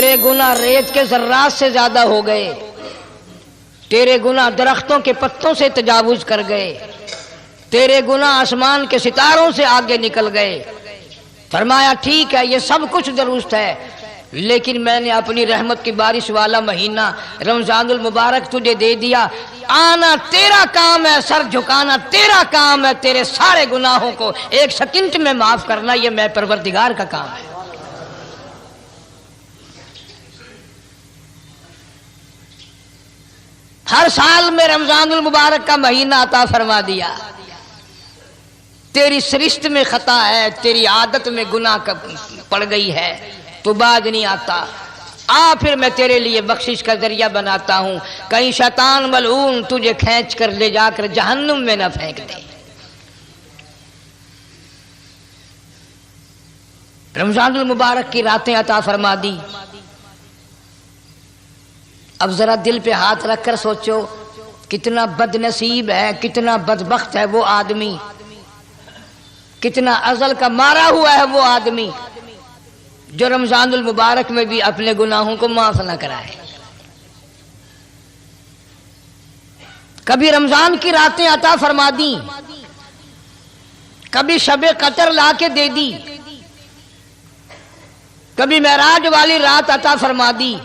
تیرے گناہ ریت کے ذرات سے زیادہ ہو گئے، تیرے گناہ درختوں کے پتوں سے تجاوز کر گئے، تیرے گناہ آسمان کے ستاروں سے آگے نکل گئے۔ فرمایا ٹھیک ہے، یہ سب کچھ درست ہے، لیکن میں نے اپنی رحمت کی بارش والا مہینہ رمضان المبارک تجھے دے دیا۔ آنا تیرا کام ہے، سر جھکانا تیرا کام ہے، تیرے سارے گناہوں کو ایک سیکنڈ میں معاف کرنا یہ میں پروردگار کا کام ہے۔ ہر سال میں رمضان المبارک کا مہینہ عطا فرما دیا۔ تیری سرشت میں خطا ہے، تیری عادت میں گناہ پڑ گئی ہے، تو باز نہیں آتا، آ پھر میں تیرے لیے بخشش کا ذریعہ بناتا ہوں، کہیں شیطان ملعون تجھے کھینچ کر لے جا کر جہنم میں نہ پھینک دے۔ رمضان المبارک کی راتیں عطا فرما دی۔ اب ذرا دل پہ ہاتھ رکھ کر سوچو، کتنا بد نصیب ہے، کتنا بدبخت ہے وہ آدمی، کتنا ازل کا مارا ہوا ہے وہ آدمی جو رمضان المبارک میں بھی اپنے گناہوں کو معاف نہ کرائے۔ کبھی رمضان کی راتیں عطا فرما دی، کبھی شب قدر لا کے دے دی، کبھی معراج والی رات عطا فرما دی،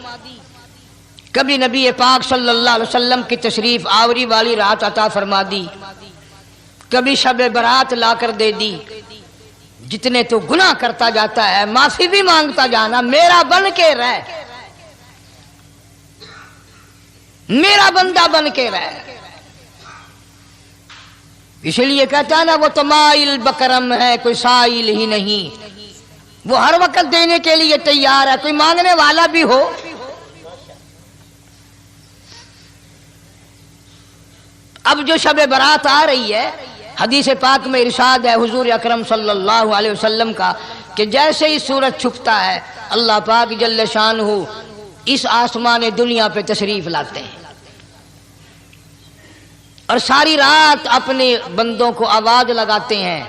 کبھی نبی پاک صلی اللہ علیہ وسلم کی تشریف آوری والی رات عطا فرما دی، کبھی شب برات لا کر دے دی۔ جتنے تو گناہ کرتا جاتا ہے معافی بھی مانگتا جانا، میرا بن کے رہ، میرا بندہ بن کے رہ۔ اس لیے کہتا ہے نا وہ تو مائل بکرم ہے، کوئی سائل ہی نہیں، وہ ہر وقت دینے کے لیے تیار ہے، کوئی مانگنے والا بھی ہو۔ اب جو شب برات آ رہی ہے، حدیث پاک میں ارشاد ہے حضور اکرم صلی اللہ علیہ وسلم کا کہ جیسے ہی سورج چھپتا ہے اللہ پاک جل شانہ اس آسمان دنیا پہ تشریف لاتے ہیں، اور ساری رات اپنے بندوں کو آواز لگاتے ہیں۔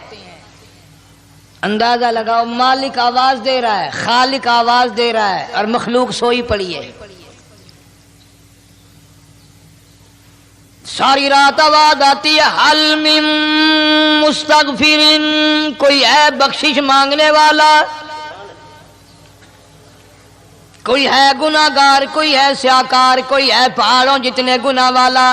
اندازہ لگاؤ، مالک آواز دے رہا ہے، خالق آواز دے رہا ہے، اور مخلوق سوئی پڑی ہے۔ ساری رات آواز آتی ہے، حل من مستغفر، کوئی ہے بخشش مانگنے والا، کوئی ہے گناہ گار، کوئی ہے سیاکار، کوئی ہے پہاڑوں جتنے گناہ والا،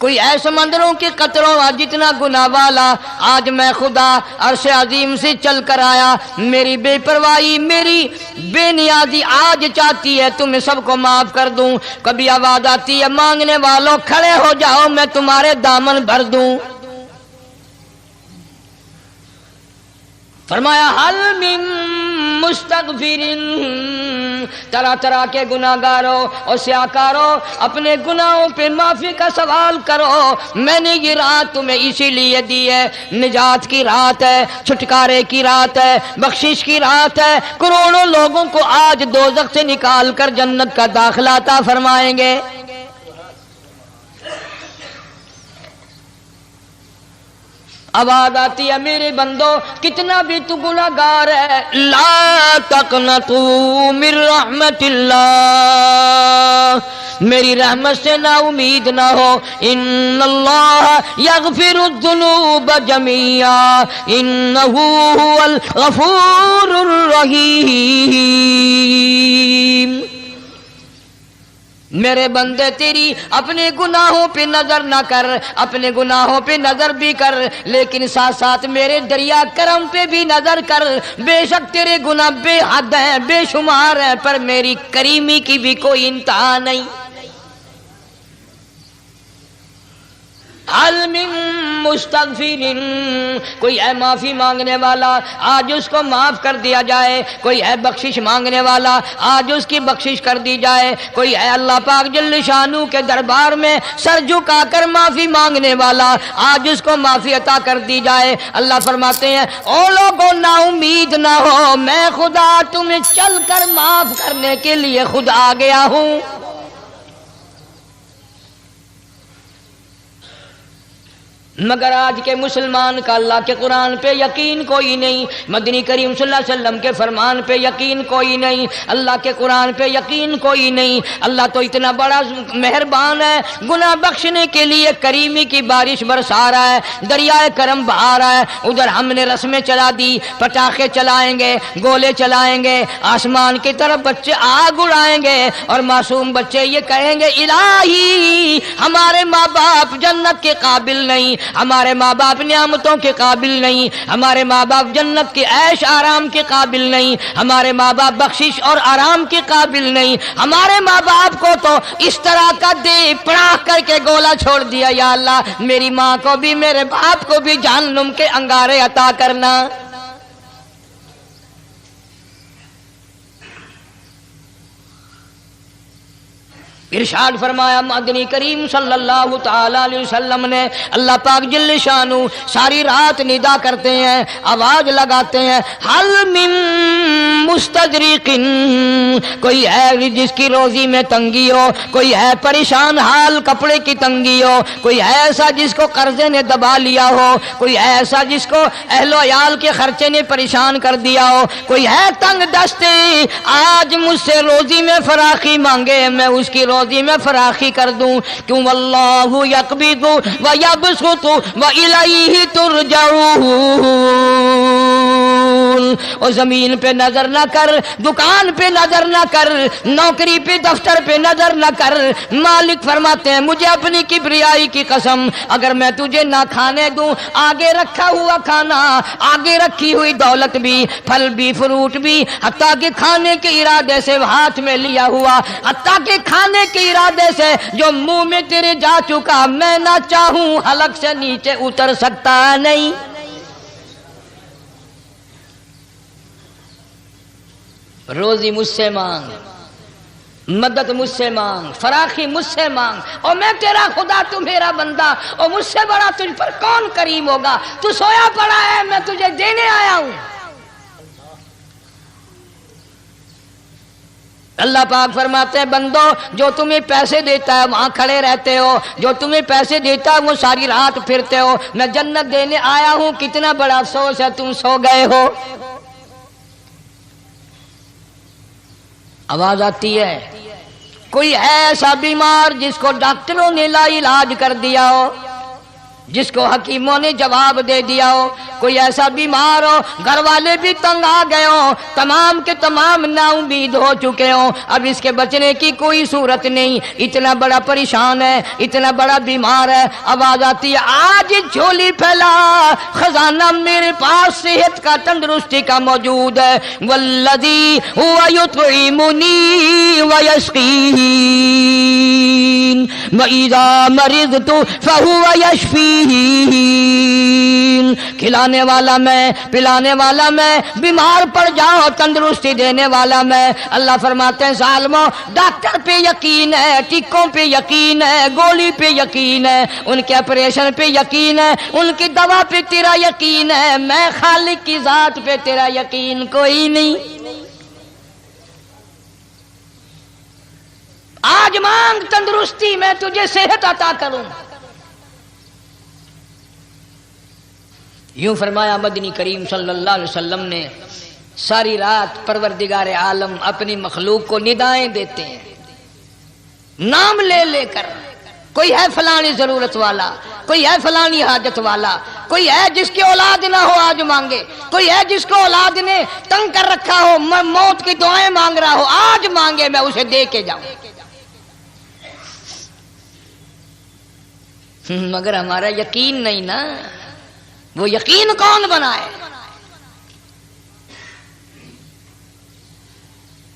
کوئی ہے سمندروں کے قطروں جتنا گناہ والا۔ آج میں خدا عرش عظیم سے چل کر آیا، میری بے پرواہی، میری بے نیازی آج چاہتی ہے تمہیں سب کو معاف کر دوں۔ کبھی آواز آتی ہے مانگنے والوں کھڑے ہو جاؤ، میں تمہارے دامن بھر دوں۔ فرمایا حل من مستغفر، طرح طرح کے گناہگاروں اور سیاکاروں اپنے گناہوں پہ معافی کا سوال کرو، میں نے یہ رات تمہیں اسی لیے دی ہے، نجات کی رات ہے، چھٹکارے کی رات ہے، بخشش کی رات ہے۔ کروڑوں لوگوں کو آج دوزخ سے نکال کر جنت کا داخلہ عطا فرمائیں گے۔ آواز آتی ہے میرے بندو کتنا بھی تو گناہ گار ہے، لا تقنطوا من رحمت اللہ، میری رحمت سے نا امید نہ ہو۔ ان اللہ یغفر الذنوب جميعا انہ هو الغفور الرحیم۔ میرے بندے تیری اپنے گناہوں پہ نظر نہ کر، اپنے گناہوں پہ نظر بھی کر، لیکن ساتھ ساتھ میرے دریا کرم پہ بھی نظر کر۔ بے شک تیرے گناہ بے حد ہیں، بے شمار ہیں، پر میری کریمی کی بھی کوئی انتہا نہیں۔ حل من مستغفر، کوئی ہے معافی مانگنے والا آج اس کو معاف کر دیا جائے، کوئی ہے بخشش مانگنے والا آج اس کی بخشش کر دی جائے، کوئی ہے اللہ پاک جل شانہ کے دربار میں سر جھکا کر معافی مانگنے والا آج اس کو معافی عطا کر دی جائے۔ اللہ فرماتے ہیں او لوگوں نا امید نہ ہو، میں خدا تمہیں چل کر معاف کرنے کے لیے خود آ گیا ہوں۔ مگر آج کے مسلمان کا اللہ کے قرآن پہ یقین کوئی نہیں، مدنی کریم صلی اللہ علیہ وسلم کے فرمان پہ یقین کوئی نہیں، اللہ کے قرآن پہ یقین کوئی نہیں۔ اللہ تو اتنا بڑا مہربان ہے، گناہ بخشنے کے لیے کریمی کی بارش برسا رہا ہے، دریائے کرم بہا رہا ہے۔ ادھر ہم نے رسمیں چلا دی، پٹاخے چلائیں گے، گولے چلائیں گے، آسمان کی طرف بچے آگ اڑائیں گے، اور معصوم بچے یہ کہیں گے الہی ہمارے ماں باپ جنت کے قابل نہیں، ہمارے ماں باپ نعمتوں کے قابل نہیں، ہمارے ماں باپ جنت کے عیش آرام کے قابل نہیں، ہمارے ماں باپ بخشش اور آرام کے قابل نہیں، ہمارے ماں باپ کو تو اس طرح کا دے پڑاخ کر کے گولا چھوڑ دیا، یا اللہ میری ماں کو بھی میرے باپ کو بھی جہنم کے انگارے عطا کرنا۔ ارشاد فرمایا مدنی کریم صلی اللہ تعالی علیہ وسلم نے، اللہ پاک جل شانہ ساری رات ندا کرتے ہیں، آواز لگاتے ہیں، حل من مستدرک، کوئی ہے جس کی روزی میں تنگی ہو، کوئی ہے پریشان حال کپڑے کی تنگی ہو، کوئی ہے ایسا جس کو قرضے نے دبا لیا ہو، کوئی ہے ایسا جس کو اہل و عیال کے خرچے نے پریشان کر دیا ہو، کوئی ہے تنگ دستی آج مجھ سے روزی میں فراخی مانگے، میں اس کی روزی میں فراخی کر دوں، کیوں واللہ یقبض ویبسط والیہ ترجعون۔ اور زمین پہ نظر نہ کر، دکان پہ نظر نہ کر، نوکری پہ دفتر پہ نظر نہ کر، مالک فرماتے ہیں مجھے اپنی کبریائی کی قسم اگر میں تجھے نہ کھانے دوں، آگے رکھا ہوا کھانا، آگے رکھی ہوئی دولت بھی، پھل بھی، فروٹ بھی، حتیٰ کہ کھانے کے ارادے سے ہاتھ میں لیا ہوا، حتیٰ کہ کھانے کے ارادے سے جو منہ میں تیرے جا چکا، میں نہ چاہوں حلق سے نیچے اتر سکتا نہیں۔ روزی مجھ سے مانگ، مدد مجھ سے مانگ، فراخی مجھ سے مانگ، اور میں تیرا خدا، تو میرا بندہ، اور مجھ سے بڑا تجھ پر کون کریم ہوگا؟ تو سویا پڑا ہے، میں تجھے دینے آیا ہوں۔ اللہ پاک فرماتے ہیں بندو جو تمہیں پیسے دیتا ہے وہاں کھڑے رہتے ہو، جو تمہیں پیسے دیتا ہے وہ ساری رات پھرتے ہو، میں جنت دینے آیا ہوں، کتنا بڑا افسوس ہے تم سو گئے ہو۔ آواز آتی ہے، کوئی ہے ایسا بیمار جس کو ڈاکٹروں نے لا علاج کر دیا ہو، جس کو حکیموں نے جواب دے دیا ہو، کوئی ایسا بیمار ہو گھر والے بھی تنگ آ گئے ہوں، تمام کے تمام نا امید ہو چکے ہوں، اب اس کے بچنے کی کوئی صورت نہیں، اتنا بڑا پریشان ہے، اتنا بڑا بیمار ہے، آواز آتی ہے آج جھولی پھیلا، خزانہ میرے پاس صحت کا تندرستی کا موجود ہے، والذی هو یطعمنی ویسقین وَإِذَا مَرِضْتُ فَهُوَ يَشْفِينِ، کھلانے والا میں، پلانے والا میں، بیمار پڑ جاؤ تندرستی دینے والا میں۔ اللہ فرماتے ہیں ظالموں ڈاکٹر پہ یقین ہے، ٹیکوں پہ یقین ہے، گولی پہ یقین ہے، ان کے آپریشن پہ یقین ہے، ان کی دوا پہ تیرا یقین ہے، میں خالق کی ذات پہ تیرا یقین کوئی نہیں۔ آج مانگ تندرستی، میں تجھے صحت عطا کروں۔ یوں فرمایا مدنی کریم صلی اللہ علیہ وسلم نے، ساری رات پروردگار عالم اپنی مخلوق کو ندائیں دیتے ہیں، نام لے لے کر، کوئی ہے فلانی ضرورت والا، کوئی ہے فلانی حاجت والا، کوئی ہے جس کی اولاد نہ ہو آج مانگے، کوئی ہے جس کو اولاد نے تنگ کر رکھا ہو، موت کی دعائیں مانگ رہا ہو، آج مانگے میں اسے دے کے جاؤں۔ مگر ہمارا یقین نہیں نا، وہ یقین کون بنائے؟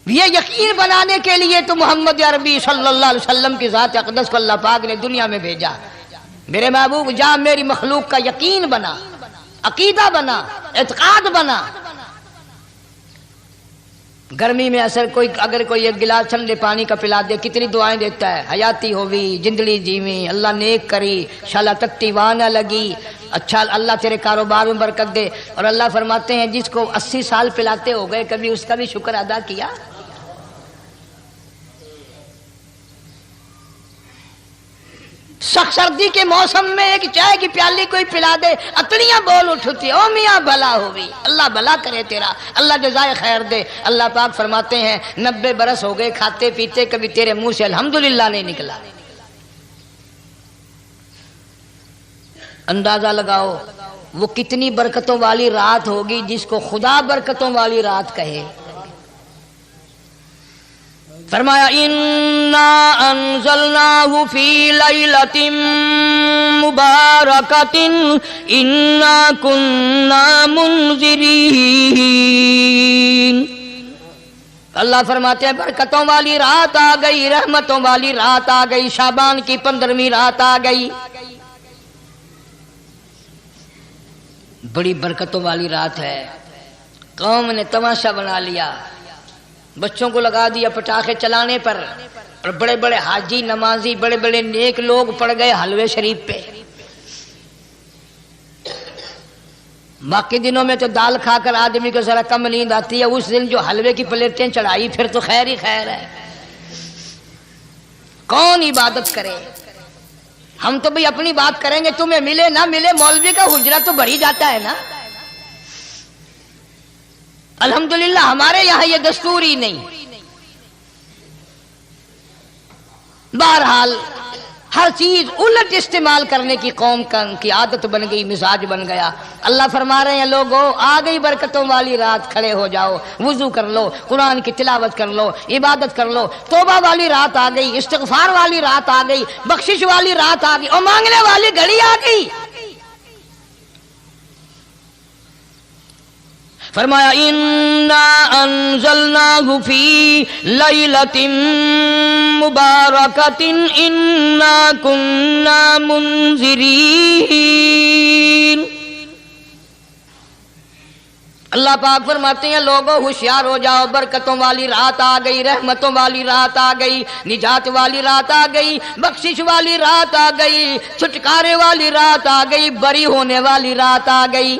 یہ یقین بنانے کے لیے تو محمد عربی صلی اللہ علیہ وسلم کی ذات اقدس کو اللہ پاک نے دنیا میں بھیجا۔ میرے محبوب جا میری مخلوق کا یقین بنا، عقیدہ بنا، اعتقاد بنا۔ گرمی میں اگر کوئی ایک گلاس ٹھنڈے پانی کا پلا دے کتنی دعائیں دیتا ہے، حیاتی ہوئی، جندڑی جیویں، اللہ نیک کری، شالا تکتی وانہ لگی، اچھا اللہ تیرے کاروبار میں برکت دے۔ اور اللہ فرماتے ہیں جس کو 80 سال پلاتے ہو گئے کبھی اس کا بھی شکر ادا کیا؟ سخت سردی کے موسم میں ایک چائے کی پیالی کوئی پلا دے اتڑیاں بول اٹھتی، او میاں بھلا ہوگی، اللہ بھلا کرے تیرا، اللہ جزائے خیر دے۔ اللہ پاک فرماتے ہیں 90 برس ہو گئے کھاتے پیتے کبھی تیرے منہ سے الحمدللہ نہیں نکلا۔ اندازہ لگاؤ وہ کتنی برکتوں والی رات ہوگی جس کو خدا برکتوں والی رات کہے۔ فرمایا انا انزلناہ فی لیلۃ مبارکۃ انا کنا منذرین۔ اللہ فرماتے ہیں برکتوں والی رات آ گئی، رحمتوں والی رات آ گئی، شعبان کی 15ویں رات آ گئی، بڑی برکتوں والی رات ہے۔ قوم نے تماشا بنا لیا، بچوں کو لگا دیا پٹاخے چلانے پر، اور بڑے بڑے حاجی نمازی بڑے بڑے نیک لوگ پڑ گئے حلوے شریف پہ۔ باقی دنوں میں تو دال کھا کر آدمی کو ذرا کم نیند آتی ہے، اس دن جو حلوے کی پلیٹیں چڑھائی پھر تو خیر ہی خیر ہے۔ کون عبادت کرے؟ ہم تو بھئی اپنی بات کریں گے، تمہیں ملے نہ ملے مولوی کا حجرہ تو بڑھ ہی جاتا ہے نا۔ الحمدللہ ہمارے یہاں یہ دستور ہی نہیں۔ بہرحال ہر چیز الٹ استعمال کرنے کی قوم کی عادت بن گئی، مزاج بن گیا۔ اللہ فرما رہے ہیں لوگوں آ گئی برکتوں والی رات، کھڑے ہو جاؤ، وضو کر لو، قرآن کی تلاوت کر لو، عبادت کر لو، توبہ والی رات آ گئی، استغفار والی رات آ گئی، بخشش والی رات آ گئی، اور مانگنے والی گھڑی آ گئی۔ فرمایا انا انزلناہ فی لیلۃ مبارکۃ انا کنا منذرین۔ اللہ پاک فرماتے ہیں لوگوں ہوشیار ہو جاؤ، برکتوں والی رات آ گئی، رحمتوں والی رات آ گئی، نجات والی رات آ گئی، بخشش والی رات آ گئی، چھٹکارے والی رات آ گئی، بری ہونے والی رات آ گئی۔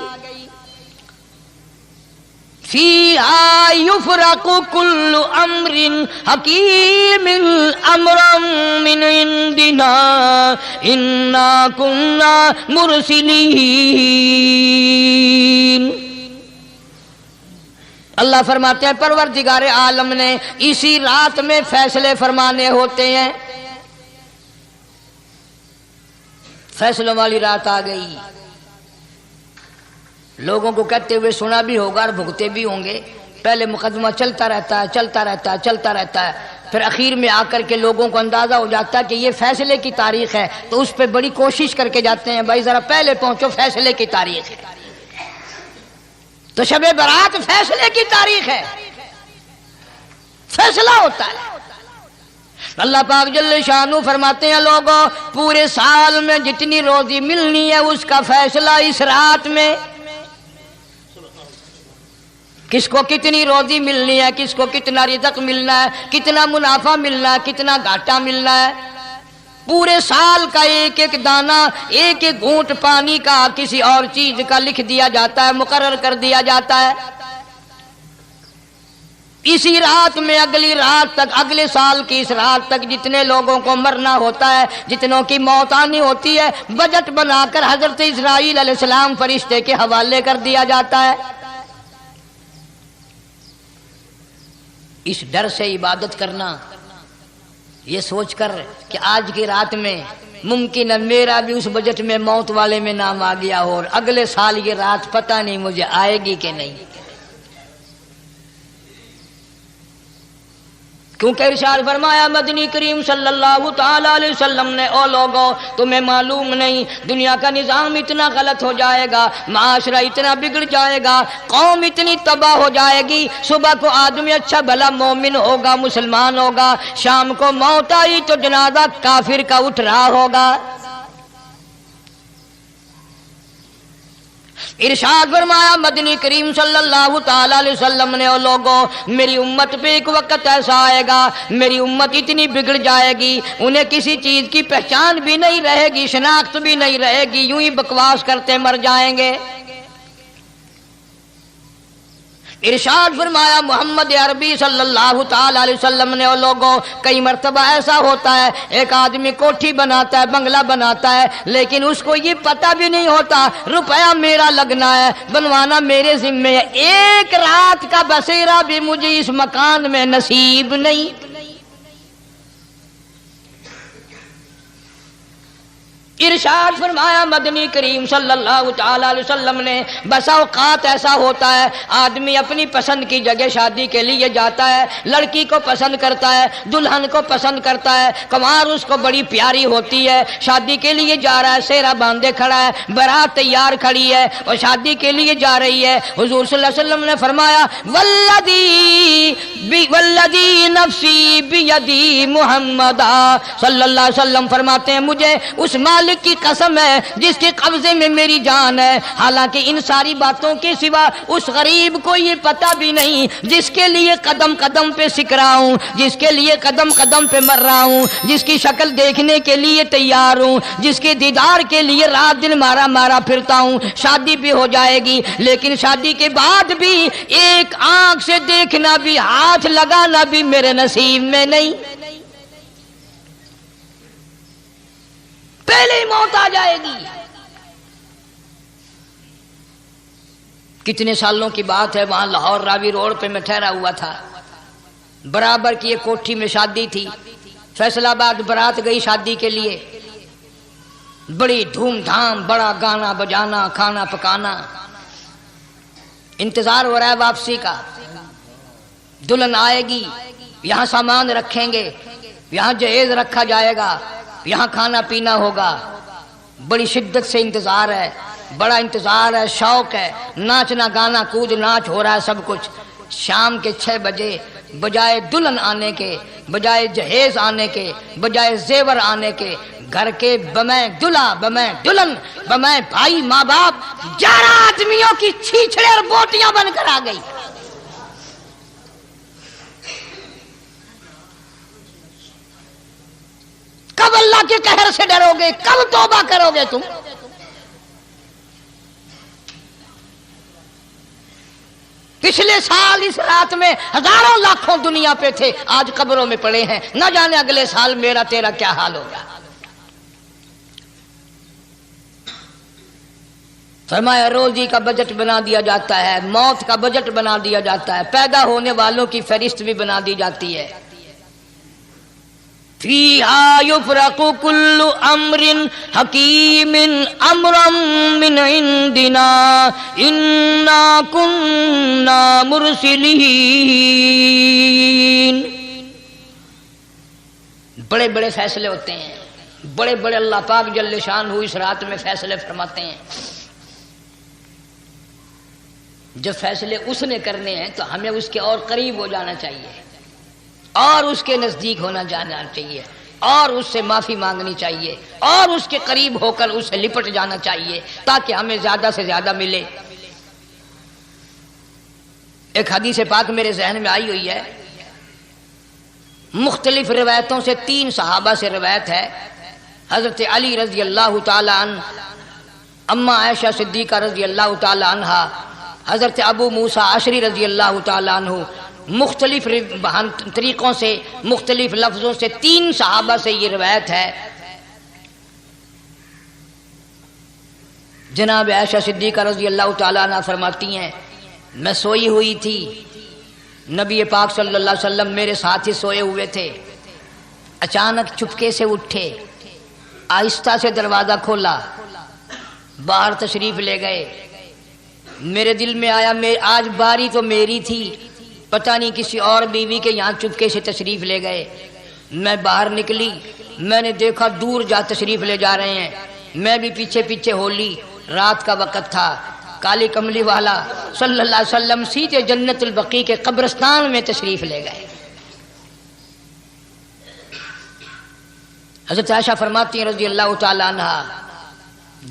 فیہا یفرق کل امر حکیم امرا من عندنا انا کنا مرسلین۔ اللہ فرماتے ہیں پروردگار عالم نے اسی رات میں فیصلے فرمانے ہوتے ہیں۔ فیصلوں والی رات آ گئی، لوگوں کو کہتے ہوئے سنا بھی ہوگا اور بھگتے بھی ہوں گے۔ پہلے مقدمہ چلتا رہتا ہے، چلتا رہتا ہے، چلتا رہتا ہے، پھر اخیر میں آ کر کے لوگوں کو اندازہ ہو جاتا ہے کہ یہ فیصلے کی تاریخ ہے، تو اس پہ بڑی کوشش کر کے جاتے ہیں بھائی ذرا پہلے پہنچو، فیصلے کی تاریخ ہے۔ تو شب برات فیصلے کی تاریخ ہے، فیصلہ ہوتا ہے۔ اللہ پاک جل شانہ فرماتے ہیں لوگوں پورے سال میں جتنی روزی ملنی ہے اس کا فیصلہ اس رات میں، کس کو کتنی روزی ملنی ہے، کس کو کتنا رزق ملنا ہے، کتنا منافع ملنا ہے، کتنا گھاٹا ملنا ہے۔ پورے سال کا ایک ایک دانہ، ایک ایک گھونٹ پانی کا کسی اور چیز کا لکھ دیا جاتا ہے، مقرر کر دیا جاتا ہے۔ اسی رات میں اگلی رات تک، اگلے سال کی اس رات تک جتنے لوگوں کو مرنا ہوتا ہے، جتنوں کی موت آنی ہوتی ہے، بجٹ بنا کر حضرت اسرائیل علیہ السلام فرشتے کے حوالے کر دیا جاتا ہے۔ اس ڈر سے عبادت کرنا، یہ سوچ کر کہ آج کی رات میں ممکن ہے میرا بھی اس بجٹ میں موت والے میں نام آ گیا ہو، اور اگلے سال یہ رات پتہ نہیں مجھے آئے گی کہ نہیں۔ کیونکہ ارشاد فرمایا مدنی کریم صلی اللہ تعالی علیہ وسلم نے او لوگوں تمہیں معلوم نہیں دنیا کا نظام اتنا غلط ہو جائے گا، معاشرہ اتنا بگڑ جائے گا، قوم اتنی تباہ ہو جائے گی، صبح کو آدمی اچھا بھلا مومن ہوگا، مسلمان ہوگا، شام کو موت آئی تو جنازہ کافر کا اٹھ رہا ہوگا۔ ارشاد فرمایا مدنی کریم صلی اللہ تعالی علیہ وسلم نے او لوگوں میری امت پہ ایک وقت ایسا آئے گا، میری امت اتنی بگڑ جائے گی انہیں کسی چیز کی پہچان بھی نہیں رہے گی، شناخت بھی نہیں رہے گی، یوں ہی بکواس کرتے مر جائیں گے۔ ارشاد فرمایا محمد عربی صلی اللہ تعالی علیہ وسلم نے، اور لوگوں کئی مرتبہ ایسا ہوتا ہے ایک آدمی کوٹھی بناتا ہے، بنگلہ بناتا ہے، لیکن اس کو یہ پتہ بھی نہیں ہوتا روپیہ میرا لگنا ہے، بنوانا میرے ذمے ہے، ایک رات کا بسیرا بھی مجھے اس مکان میں نصیب نہیں۔ ارشاد فرمایا مدنی کریم صلی اللہ تعالی علیہ وسلم نے، بسا اوقات ایسا ہوتا ہے آدمی اپنی پسند کی جگہ شادی کے لیے جاتا ہے، لڑکی کو پسند کرتا ہے، دلہن کو پسند کرتا ہے، کمار اس کو بڑی پیاری ہوتی ہے، شادی کے لیے جا رہا ہے، سیرا باندھے کھڑا ہے، بارات تیار کھڑی ہے اور شادی کے لیے جا رہی ہے۔ حضور صلی اللہ علیہ وسلم نے فرمایا والذی نفسی بیدی محمد صلی اللہ علیہ وسلم فرماتے ہیں مجھے اس مالک کی قسم ہے جس کے قبضے میں میری جان ہے، حالانکہ ان ساری باتوں کے سوا اس غریب کو یہ پتہ بھی نہیں جس کے لیے قدم قدم پہ سکھ رہا ہوں، جس کے لیے قدم قدم پہ مر رہا ہوں، جس کی شکل دیکھنے کے لیے تیار ہوں، جس کے دیدار کے لیے رات دن مارا مارا پھرتا ہوں۔ شادی بھی ہو جائے گی لیکن شادی کے بعد بھی ایک آنکھ سے دیکھنا بھی، ہاتھ لگانا بھی میرے نصیب میں نہیں، پہلے ہی موت آ جائے گی۔ کتنے سالوں کی بات ہے، وہاں لاہور راوی روڈ پہ میں ٹھہرا ہوا تھا، برابر کی ایک کوٹھی میں شادی تھی، فیصل آباد برات گئی شادی کے لیے، بڑی دھوم دھام، بڑا گانا بجانا، کھانا پکانا، انتظار ہو رہا ہے واپسی کا، دلہن آئے گی، یہاں سامان رکھیں گے، یہاں جہیز رکھا جائے گا، یہاں کھانا پینا ہوگا، بڑی شدت سے انتظار ہے، بڑا انتظار ہے، شوق ہے، ناچنا گانا کود ناچ ہو رہا ہے سب کچھ۔ شام کے 6 بجے بجائے دلہن آنے کے، بجائے جہیز آنے کے، بجائے زیور آنے کے، گھر کے بمیں دلہا بمیں دلہن بمیں بھائی ماں باپ 11 آدمیوں کی چھیچڑے اور بوٹیاں بن کر آ گئی۔ کب اللہ کے قہر سے ڈرو گے، کب توبہ کرو گے تم؟ پچھلے سال اس رات میں ہزاروں لاکھوں دنیا پہ تھے، آج قبروں میں پڑے ہیں، نہ جانے اگلے سال میرا تیرا کیا حال ہوگا۔ فرمایا روزی کا بجٹ بنا دیا جاتا ہے، موت کا بجٹ بنا دیا جاتا ہے، پیدا ہونے والوں کی فہرست بھی بنا دی جاتی ہے۔ فیہا یفرق کل امر حکیم امرا من عندنا انا کننا مرسلین۔ بڑے بڑے فیصلے ہوتے ہیں، بڑے بڑے اللہ پاک جل شان اس رات میں فیصلے فرماتے ہیں۔ جب فیصلے اس نے کرنے ہیں تو ہمیں اس کے اور قریب ہو جانا چاہیے، اور اس کے نزدیک ہونا جانا چاہیے، اور اس سے معافی مانگنی چاہیے، اور اس کے قریب ہو کر اسے لپٹ جانا چاہیے تاکہ ہمیں زیادہ سے زیادہ ملے۔ ایک حدیث پاک میرے ذہن میں آئی ہوئی ہے، مختلف روایتوں سے 3 صحابہ سے روایت ہے، حضرت علی رضی اللہ تعالی عنہ، اما عائشہ صدیقہ رضی اللہ تعالی عنہا، حضرت ابو موسیٰ اشعری رضی اللہ تعالی عنہ، مختلف طریقوں سے مختلف لفظوں سے 3 صحابہ سے یہ روایت ہے۔ جناب عائشہ صدیقہ رضی اللہ تعالیٰ عنہ فرماتی ہیں میں سوئی ہوئی تھی، نبی پاک صلی اللہ علیہ وسلم میرے ساتھ ہی سوئے ہوئے تھے، اچانک چپکے سے اٹھے، آہستہ سے دروازہ کھولا، باہر تشریف لے گئے۔ میرے دل میں آیا آج باری تو میری تھی، پتہ نہیں کسی اور بیوی کے یہاں چپکے سے تشریف لے گئے۔ میں باہر نکلی، میں نے دیکھا دور جا تشریف لے جا رہے ہیں، میں بھی پیچھے پیچھے ہو لی۔ رات کا وقت تھا، کالی کملی والا صلی اللہ علیہ وسلم سیدھے جنت البقیع کے قبرستان میں تشریف لے گئے۔ حضرت عائشہ فرماتی ہیں رضی اللہ تعالی عنہ،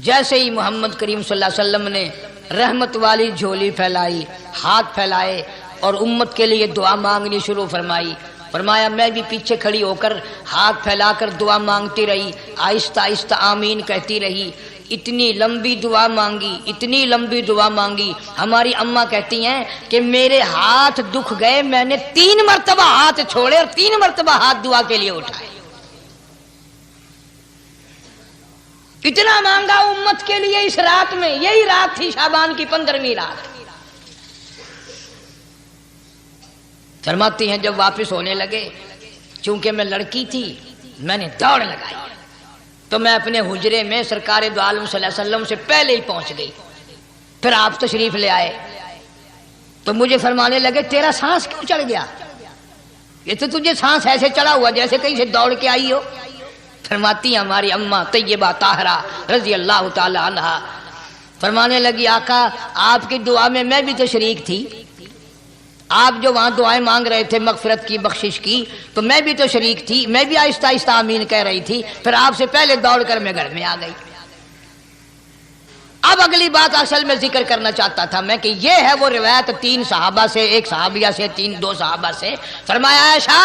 جیسے ہی محمد کریم صلی اللہ علیہ وسلم نے رحمت والی جھولی پھیلائی، ہاتھ پھیلائے اور امت کے لیے دعا مانگنی شروع فرمائی، فرمایا میں بھی پیچھے کھڑی ہو کر ہاتھ پھیلا کر دعا مانگتی رہی، آہستہ آہستہ آمین کہتی رہی۔ اتنی لمبی دعا مانگی، اتنی لمبی دعا مانگی. ہماری اماں کہتی ہیں کہ میرے ہاتھ دکھ گئے، میں نے 3 مرتبہ ہاتھ چھوڑے اور 3 مرتبہ ہاتھ دعا کے لیے اٹھائے. اتنا مانگا امت کے لیے اس رات میں. یہی رات تھی شعبان کی 15ویں رات. فرماتی ہیں جب واپس ہونے لگے، چونکہ میں لڑکی تھی، میں نے دوڑ لگائی تو میں اپنے حجرے میں سرکار دو عالم صلی اللہ علیہ وسلم سے پہلے ہی پہنچ گئی. پھر آپ تشریف لے آئے تو مجھے فرمانے لگے تیرا سانس کیوں چڑھ گیا؟ یہ تو تجھے سانس ایسے چڑھا ہوا جیسے کہیں سے دوڑ کے آئی ہو. فرماتی ہیں ہماری اماں طیبہ طاہرہ رضی اللہ تعالی عنہا، فرمانے لگی آقا آپ کی دعا میں بھی تو شریک تھی. آپ جو وہاں دعائیں مانگ رہے تھے مغفرت کی، بخشش کی، تو میں بھی تو شریک تھی، میں بھی آہستہ آہستہ آمین کہہ رہی تھی. پھر آپ سے پہلے دوڑ کر میں گھر میں آ گئی. اب اگلی بات اصل میں ذکر کرنا چاہتا تھا میں کہ یہ ہے وہ روایت 3 صحابہ سے، 1 صحابیہ سے، 2 صحابہ سے. فرمایا عائشہ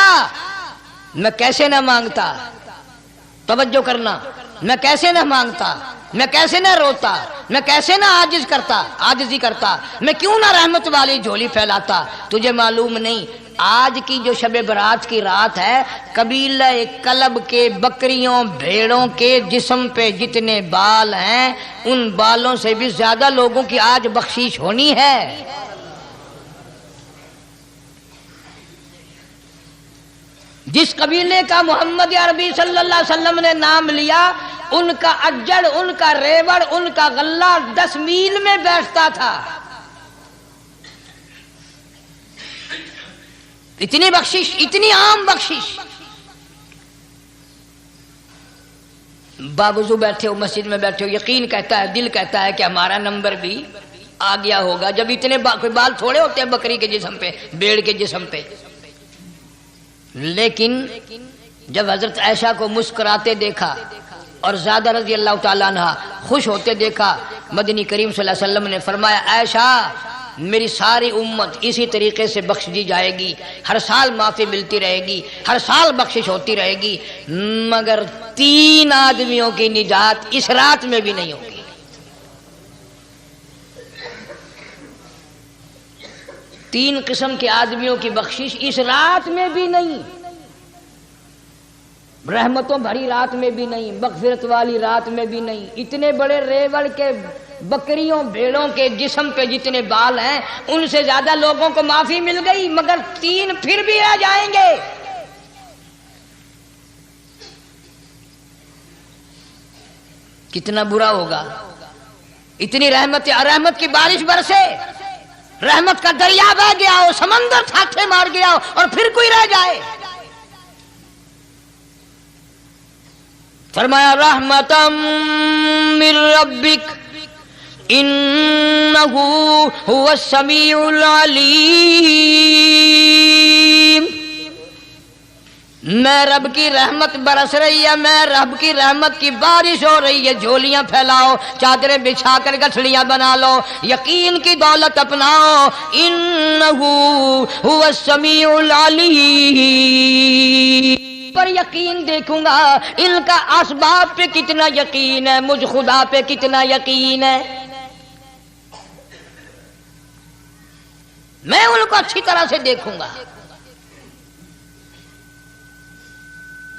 میں کیسے نہ مانگتا، توجہ کرنا، میں کیسے نہ مانگتا، میں کیسے نہ روتا، میں کیسے نہ عاجزی کرتا، میں کیوں نہ رحمت والی جھولی پھیلاتا. تجھے معلوم نہیں آج کی جو شب برات کی رات ہے، قبیلہ کلب کے بکریوں بھیڑوں کے جسم پہ جتنے بال ہیں ان بالوں سے بھی زیادہ لوگوں کی آج بخشش ہونی ہے. جس قبیلے کا محمد عربی صلی اللہ علیہ وسلم نے نام لیا، ان کا اجڑ، ان کا ریوڑ، ان کا غلہ 10 میل میں بیٹھتا تھا. اتنی بخشش، اتنی عام بخشش. باوضو بیٹھے ہو، مسجد میں بیٹھے ہو، یقین کہتا ہے، دل کہتا ہے کہ ہمارا نمبر بھی آ گیا ہوگا. جب اتنے کوئی بال تھوڑے ہوتے ہیں بکری کے جسم پہ، بھیڑ کے جسم پہ. لیکن جب حضرت عائشہ کو مسکراتے دیکھا اور زیادہ رضی اللہ تعالیٰ عنہ خوش ہوتے دیکھا، مدنی کریم صلی اللہ علیہ وسلم نے فرمایا عائشہ میری ساری امت اسی طریقے سے بخش دی جائے گی، ہر سال معافی ملتی رہے گی، ہر سال بخشش ہوتی رہے گی، مگر 3 آدمیوں کی نجات اس رات میں بھی نہیں ہوگی. 3 قسم کے آدمیوں کی بخشش اس رات میں بھی نہیں، رحمتوں بھری رات میں بھی نہیں، مغفرت والی رات میں بھی نہیں. اتنے بڑے ریوڑ کے بکریوں بھیڑوں کے جسم پہ جتنے بال ہیں ان سے زیادہ لوگوں کو معافی مل گئی، مگر 3 پھر بھی رہ جائیں گے. کتنا برا ہوگا. اتنی رحمت کی بارش برسے، رحمت کا دریا بہ گیا ہو، سمندر ٹھاٹھے مار گیا ہو اور پھر کوئی رہ جائے. فرمایا رحمتم من ربک انہ هو السمیع العلیم. میں رب کی رحمت برس رہی ہے، میں رب کی رحمت کی بارش ہو رہی ہے. جھولیاں پھیلاؤ، چادریں بچھا کر گٹھڑیاں بنا لو، یقین کی دولت اپناؤ. انہ هو السمیع العلیم. پر یقین دیکھوں گا ان کا اسباب پہ کتنا یقین ہے، مجھ خدا پہ کتنا یقین ہے. میں ان کو اچھی طرح سے دیکھوں گا.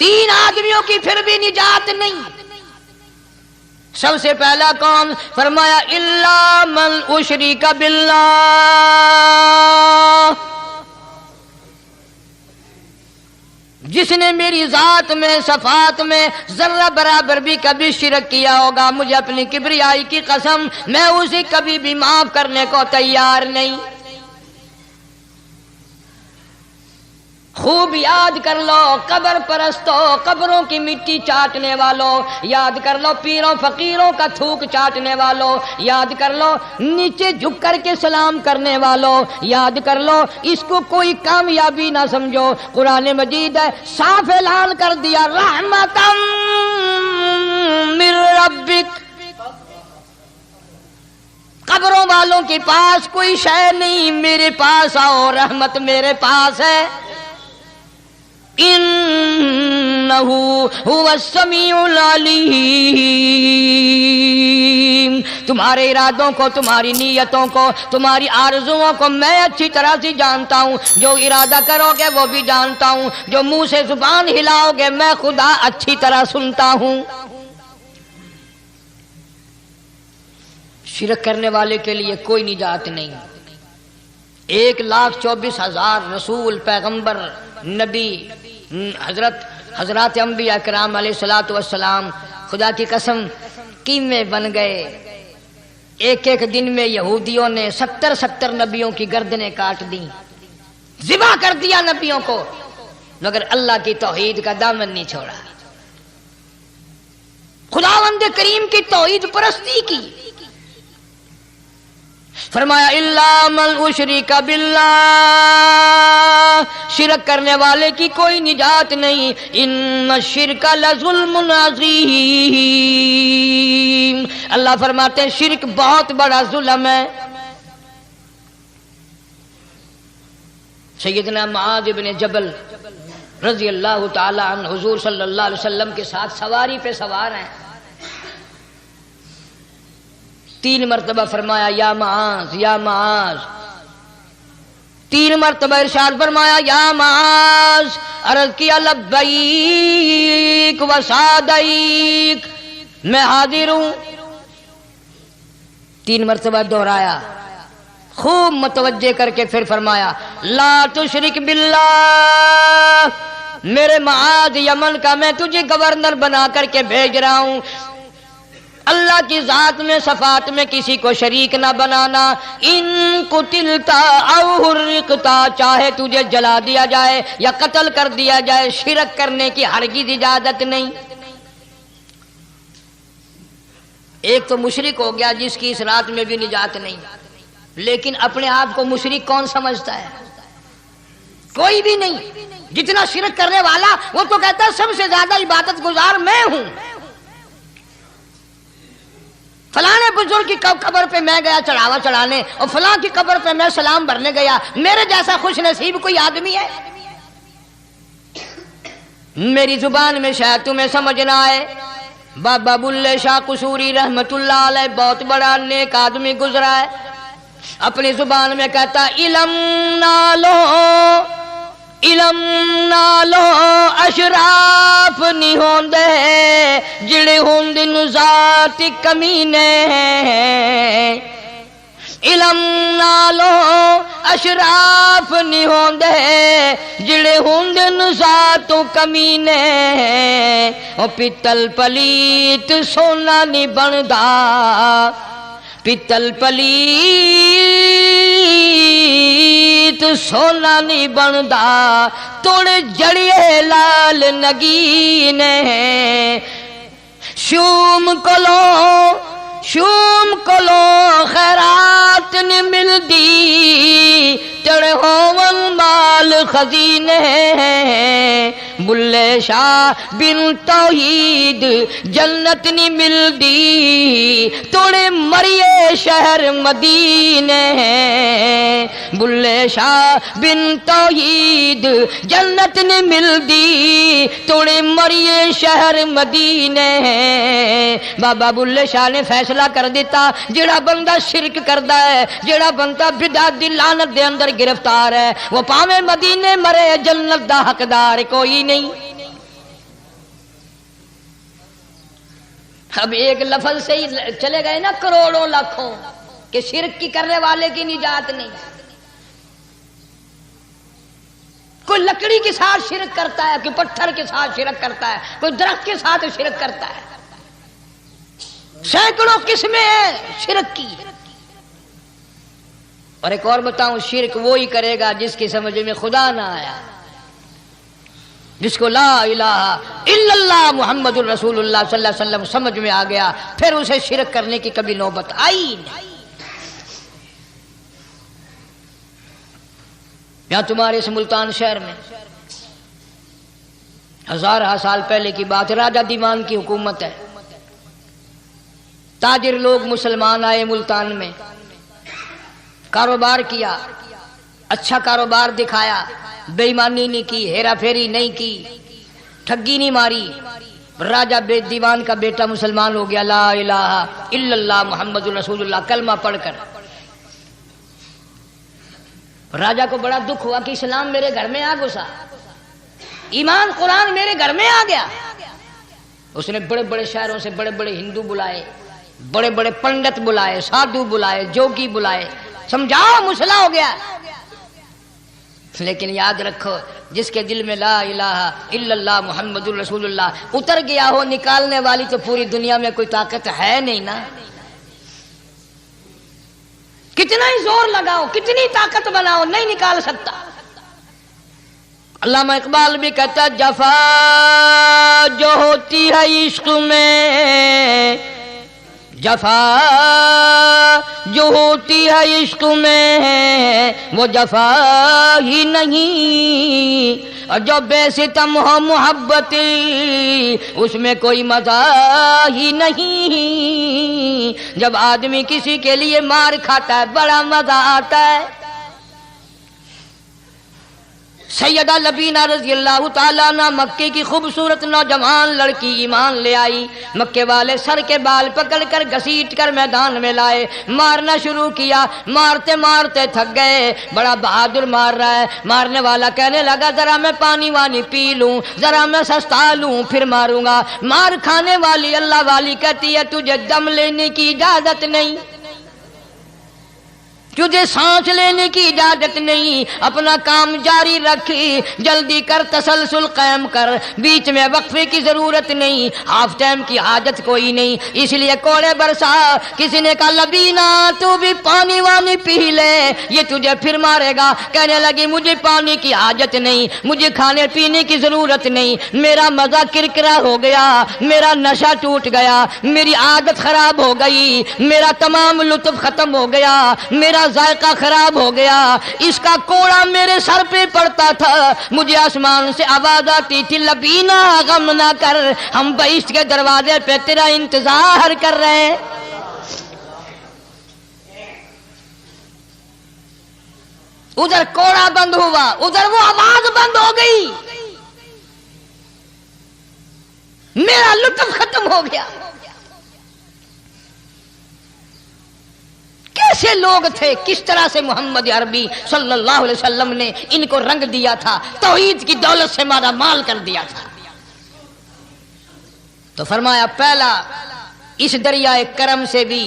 3 آدمیوں کی پھر بھی نجات نہیں. سب سے پہلا کون؟ فرمایا الا من اشرک باللہ، جس نے میری ذات میں صفات میں ذرہ برابر بھی کبھی شرک کیا ہوگا، مجھے اپنی کبریائی کی قسم میں اسے کبھی بھی معاف کرنے کو تیار نہیں. خوب یاد کر لو قبر پرستوں، قبروں کی مٹی چاٹنے والوں، یاد کر لو پیروں فقیروں کا تھوک چاٹنے والوں، یاد کر لو نیچے جھک کر کے سلام کرنے والوں، یاد کر لو اس کو کوئی کامیابی نہ سمجھو. قرآن مجید ہے صاف اعلان کر دیا رحمتم من ربک. قبروں والوں کے پاس کوئی شے نہیں، میرے پاس آؤ، رحمت میرے پاس ہے. انہ انہو هو السمیع العلیم. تمہارے ارادوں کو، تمہاری نیتوں کو، تمہاری آرزوؤں کو میں اچھی طرح سے جانتا ہوں. جو ارادہ کرو گے وہ بھی جانتا ہوں، جو منہ سے زبان ہلاؤ گے میں خدا اچھی طرح سنتا ہوں. شرک کرنے والے کے لیے کوئی نجات نہیں. 1,24,000 رسول، پیغمبر، نبی، حضرات انبیاء کرام علیہ الصلوۃ والسلام خدا کی قسم کیمے بن گئے. ایک ایک دن میں یہودیوں نے 70 نبیوں کی گردنیں کاٹ دیں، ذبح کر دیا نبیوں کو، مگر اللہ کی توحید کا دامن نہیں چھوڑا. خداوند کریم کی توحید پرستی کی. فرمایا الا من اشرک باللہ، شرک کرنے والے کی کوئی نجات نہیں. ان الشرک لظلم عظیم، اللہ فرماتے ہیں شرک بہت بڑا ظلم ہے. سیدنا معاذ بن جبل رضی اللہ تعالی عنہ حضور صلی اللہ علیہ وسلم کے ساتھ سواری پہ سوار ہیں. 3 مرتبہ فرمایا یا معاذ یا معاذ، 3 مرتبہ ارشاد فرمایا یا معاذ. عرض کیا لبیک و سعدیک، میں حاضر ہوں. 3 مرتبہ دہرایا، خوب متوجہ کر کے پھر فرمایا لا تشرک باللہ، میرے معاذ یمن کا میں تجھے گورنر بنا کر کے بھیج رہا ہوں، اللہ کی ذات میں صفات میں کسی کو شریک نہ بنانا. ان قتلتا او حرقتا، چاہے تجھے جلا دیا جائے یا قتل کر دیا جائے، شرک کرنے کی ہرگز اجازت نہیں. ایک تو مشرک ہو گیا جس کی اس رات میں بھی نجات نہیں، لیکن اپنے آپ کو مشرک کون سمجھتا ہے؟ کوئی بھی نہیں. جتنا شرک کرنے والا وہ تو کہتا ہے سب سے زیادہ عبادت گزار میں ہوں. فلاں بزرگ کی قبر پہ میں گیا چڑھاوا چڑھانے، اور فلاں کی قبر پہ میں سلام بھرنے گیا، میرے جیسا خوش نصیب کوئی آدمی ہے؟ میری زبان میں شاید تمہیں سمجھ نہ آئے، بابا بلے شاہ قصوری رحمت اللہ علیہ بہت بڑا نیک آدمی گزرا ہے. اپنی زبان میں کہتا علم نالو اشراف نہیں ہوندے جڑے ہوندن ذات کمینے. علم نالو اشراف نہیں ہوندے جڑے ہوندن ذات کمینے. او پیتل پلیت سونا نہیں بندا، پیتل پلیت سونا نہیں بندا، توڑ جڑیے لال نگینے. شوم کلو خیرات نہیں ملدی، تڑے ہون مال خزینے. بلے شاہ بن توحید جنت نہیں ملدی، توڑے مریے شہر مدینے. بلے شاہ بن توحید جنت نہیں ملدی، توڑے مریے شہر مدینے. بابا بلے شاہ نے فیصلہ کر دیتا جڑا بندہ شرک کردا ہے، جڑا بندہ بدعت دی لعنت دے اندر گرفتار ہے، وہ پاویں مدینے مرے جنت دا حقدار کوئی نہیں. اب ایک لفظ سے ہی چلے گئے نا کروڑوں لاکھوں کہ شرک کی کرنے والے کی نجات نہیں. کوئی لکڑی کے ساتھ شرک کرتا ہے، کوئی پتھر کے ساتھ شرک کرتا ہے، کوئی درخت کے ساتھ شرک کرتا ہے. سینکڑوں قسمیں ہیں شرک کی. اور ایک اور بتاؤں، شرک وہی کرے گا جس کی سمجھ میں خدا نہ آیا، جس کو لا الہ الا اللہ محمد الرسول اللہ صلی اللہ علیہ وسلم سمجھ میں آ گیا، پھر اسے شرک کرنے کی کبھی نوبت آئی نہیں. یہاں تمہارے اس ملتان شہر میں 1000 سال پہلے کی بات، راجہ دیوان کی حکومت ہے. تاجر لوگ مسلمان آئے ملتان میں، کاروبار کیا، اچھا کاروبار دکھایا، بے ایمانی نہیں کی، ہیرا پھیری نہیں کی، ٹھگی نہیں ماری. راجہ بے دیوان کا بیٹا مسلمان ہو گیا لا الہ الا اللہ محمد رسول اللہ کلمہ پڑھ کر. راجہ کو بڑا دکھ ہوا کہ اسلام میرے گھر میں آ گھسا, ایمان قرآن میرے گھر میں آ گیا. اس نے بڑے بڑے شہروں سے بڑے بڑے ہندو بلائے, بڑے بڑے پنڈت بلائے, سادھو بلائے, جوگی بلائے, سمجھاؤ مسئلہ ہو گیا. لیکن یاد رکھو جس کے دل میں لا الہ الا اللہ محمد رسول اللہ اتر گیا ہو, نکالنے والی تو پوری دنیا میں کوئی طاقت ہے نہیں نا. کتنا ہی زور لگاؤ, کتنی طاقت بناؤ, نہیں نکال سکتا. علامہ اقبال بھی کہتا ہے جفا جو ہوتی ہے عشق میں, جفا جو ہوتی ہے عشق میں وہ جفا ہی نہیں, اور جو بے ستم ہو محبت اس میں کوئی مزہ ہی نہیں. جب آدمی کسی کے لیے مار کھاتا ہے بڑا مزہ آتا ہے. سیدہ لبینہ رضی اللہ تعالیٰ عنہ مکے کی خوبصورت نوجوان لڑکی ایمان لے آئی. مکے والے سر کے بال پکڑ کر گھسیٹ کر میدان میں لائے, مارنا شروع کیا. مارتے مارتے تھک گئے, بڑا بہادر مار رہا ہے. مارنے والا کہنے لگا ذرا میں پانی وانی پی لوں, ذرا میں سستا لوں پھر ماروں گا. مار کھانے والی اللہ والی کہتی ہے تجھے دم لینے کی اجازت نہیں, تجھے سانس لینے کی اجازت نہیں. اپنا کام جاری رکھ, جلدی کر, تسلسل قائم کر, بیچ میں وقفے کی ضرورت نہیں, ہاف ٹائم کی حاجت کوئی نہیں. اس لیے کوڑے برسا. کسی نے کہا لبینہ تو بھی پانی وانی پی لے, یہ تجھے پھر مارے گا. کہنے لگی مجھے پانی کی حاجت نہیں, مجھے کھانے پینے کی ضرورت نہیں, میرا مزہ کرکرا ہو گیا, میرا نشہ ٹوٹ گیا, میری عادت خراب ہو گئی, میرا تمام لطف ختم ہو گیا, میرا ذائقہ خراب ہو گیا. اس کا کوڑا میرے سر پہ پڑتا تھا, مجھے آسمان سے آواز آتی تھی لبینہ غم نہ کر, ہم بہشت کے دروازے پہ تیرا انتظار کر رہے ہیں. ادھر کوڑا بند ہوا, ادھر وہ آواز بند ہو گئی, میرا لطف ختم ہو گیا. کیسے لوگ تھے, کس طرح سے محمد عربی صلی اللہ علیہ وسلم نے ان کو رنگ دیا تھا, توحید کی دولت سے مالا مال کر دیا تھا. تو فرمایا پہلا اس دریائے کرم سے بھی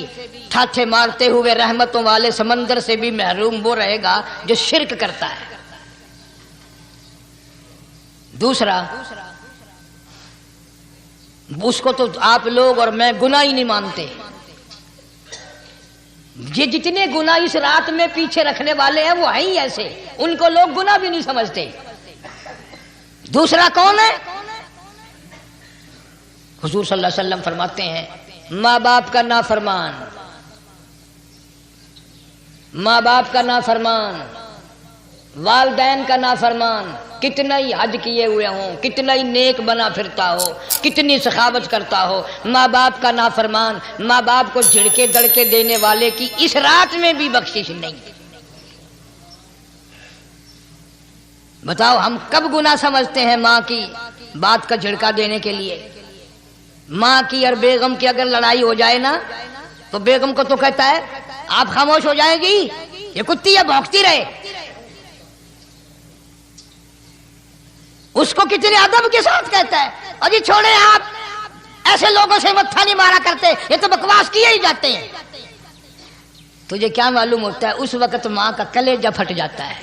ٹھاٹھے مارتے ہوئے رحمتوں والے سمندر سے بھی محروم وہ رہے گا جو شرک کرتا ہے. دوسرا اس کو تو آپ لوگ اور میں گناہ ہی نہیں مانتے. یہ جتنے گناہ اس رات میں پیچھے رکھنے والے ہیں وہ ہیں ہی ایسے, ان کو لوگ گناہ بھی نہیں سمجھتے. دوسرا کون ہے؟ حضور صلی اللہ علیہ وسلم فرماتے ہیں ماں باپ کا نافرمان, ماں باپ کا نافرمان, والدین کا نافرمان, کتنا ہی حج کیے ہوئے ہوں, کتنا ہی نیک بنا پھرتا ہو, کتنی سخاوت کرتا ہو, ماں باپ کا نافرمان, ماں باپ کو جھڑکے دڑکے دینے والے کی اس رات میں بھی بخشش نہیں. بتاؤ ہم کب گناہ سمجھتے ہیں ماں کی بات کا جھڑکا دینے کے لیے؟ ماں کی اور بیگم کی اگر لڑائی ہو جائے نا تو بیگم کو تو کہتا ہے آپ خاموش ہو جائے گی, یہ کتی ہے بھونکتی رہے. اس کو کتنے ادب کے ساتھ کہتا ہے اور یہ چھوڑے آپ ایسے لوگوں سے متھا نہیں مارا کرتے, یہ تو بکواس کیے ہی جاتے ہیں. تجھے کیا معلوم ہوتا ہے اس وقت ماں کا کلیجہ پھٹ جاتا ہے.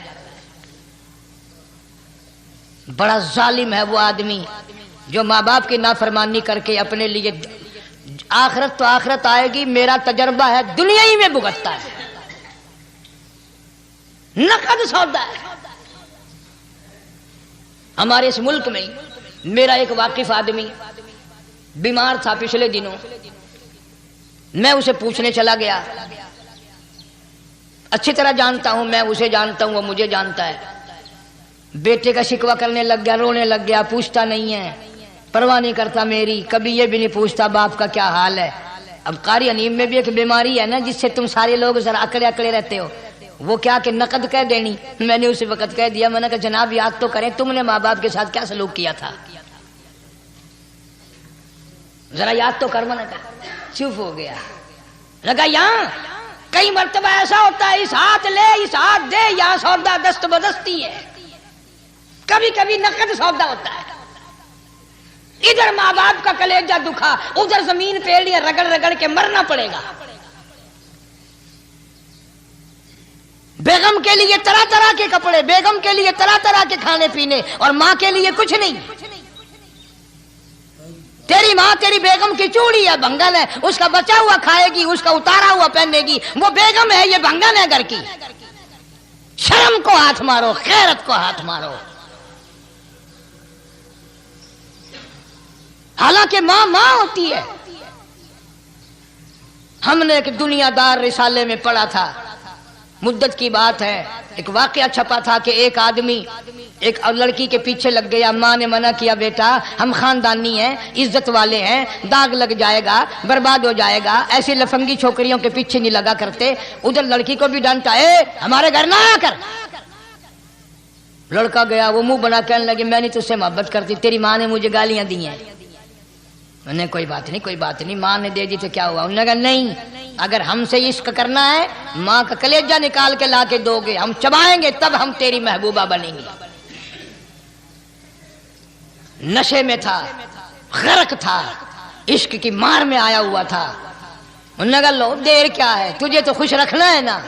بڑا ظالم ہے وہ آدمی جو ماں باپ کی نافرمانی کر کے اپنے لیے, آخرت تو آخرت آئے گی, میرا تجربہ ہے دنیا ہی میں بھگتتا ہے, نقد سودا ہے. ہمارے اس ملک میں میرا ایک واقف آدمی بیمار تھا پچھلے دنوں, میں اسے پوچھنے چلا گیا. اچھی طرح جانتا ہوں, میں اسے جانتا ہوں, وہ مجھے جانتا ہے. بیٹے کا شکوہ کرنے لگ گیا, رونے لگ گیا, پوچھتا نہیں ہے, پرواہ نہیں کرتا میری, کبھی یہ بھی نہیں پوچھتا باپ کا کیا حال ہے. اب قاری انیم میں بھی ایک بیماری ہے نا جس سے تم سارے لوگ ذرا اکڑے اکڑے رہتے ہو, وہ کیا کہ نقد کہہ دینی. میں نے اسی وقت کہہ دیا, میں نے کہا جناب یاد تو کریں تم نے ماں باپ کے ساتھ کیا سلوک کیا تھا. ذرا یاد تو کر منا کا، چپ ہو گیا. لگا یہاں کئی مرتبہ ایسا ہوتا ہے اس ہاتھ لے اس ہاتھ دے، یہاں سودا دست بدستی ہے، کبھی کبھی نقد سودا ہوتا ہے. ادھر ماں باپ کا کلیجہ دکھا، ادھر زمین پہ لیا رگڑ رگڑ کے مرنا پڑے گا. بیگم کے لیے طرح طرح کے کپڑے، بیگم کے لیے طرح طرح کے کھانے پینے، اور ماں کے لیے کچھ نہیں. تیری ماں تیری بیگم کی چوڑی ہے، بھنگن ہے، اس کا بچا ہوا کھائے گی، اس کا اتارا ہوا پہنے گی. وہ بیگم ہے، یہ بھنگن ہے گھر کی. شرم کو ہاتھ مارو، غیرت کو ہاتھ مارو. حالانکہ ماں ماں ہوتی ہے. ہم نے ایک دنیا دار رسالے میں پڑھا تھا، مدت کی بات ہے، ایک واقعہ چھپا تھا کہ ایک آدمی ایک لڑکی کے پیچھے لگ گیا. ماں نے منع کیا، بیٹا ہم خاندانی ہیں، عزت والے ہیں، داغ لگ جائے گا، برباد ہو جائے گا، ایسی لفنگی چھوکریوں کے پیچھے نہیں لگا کرتے. ادھر لڑکی کو بھی ڈانٹا، ہمارے گھر نہ آیا کر. لڑکا گیا، وہ منہ بنا کہنے لگے میں نہیں تجھ سے محبت کرتی، تیری ماں نے مجھے گالیاں دی ہیں. انہوں نے کوئی بات نہیں کوئی بات نہیں، ماں نے دے دی تو کیا ہوا. انہوں نے کہا نہیں، اگر ہم سے عشق کرنا ہے ماں کا کلیجہ نکال کے لا کے دو گے، ہم چبائیں گے تب ہم تیری محبوبہ بنیں گے. نشے میں تھا، غرق تھا، عشق کی مار میں آیا ہوا تھا. انہوں نے کہا لو دیر کیا ہے، تجھے تو خوش رکھنا ہے نا.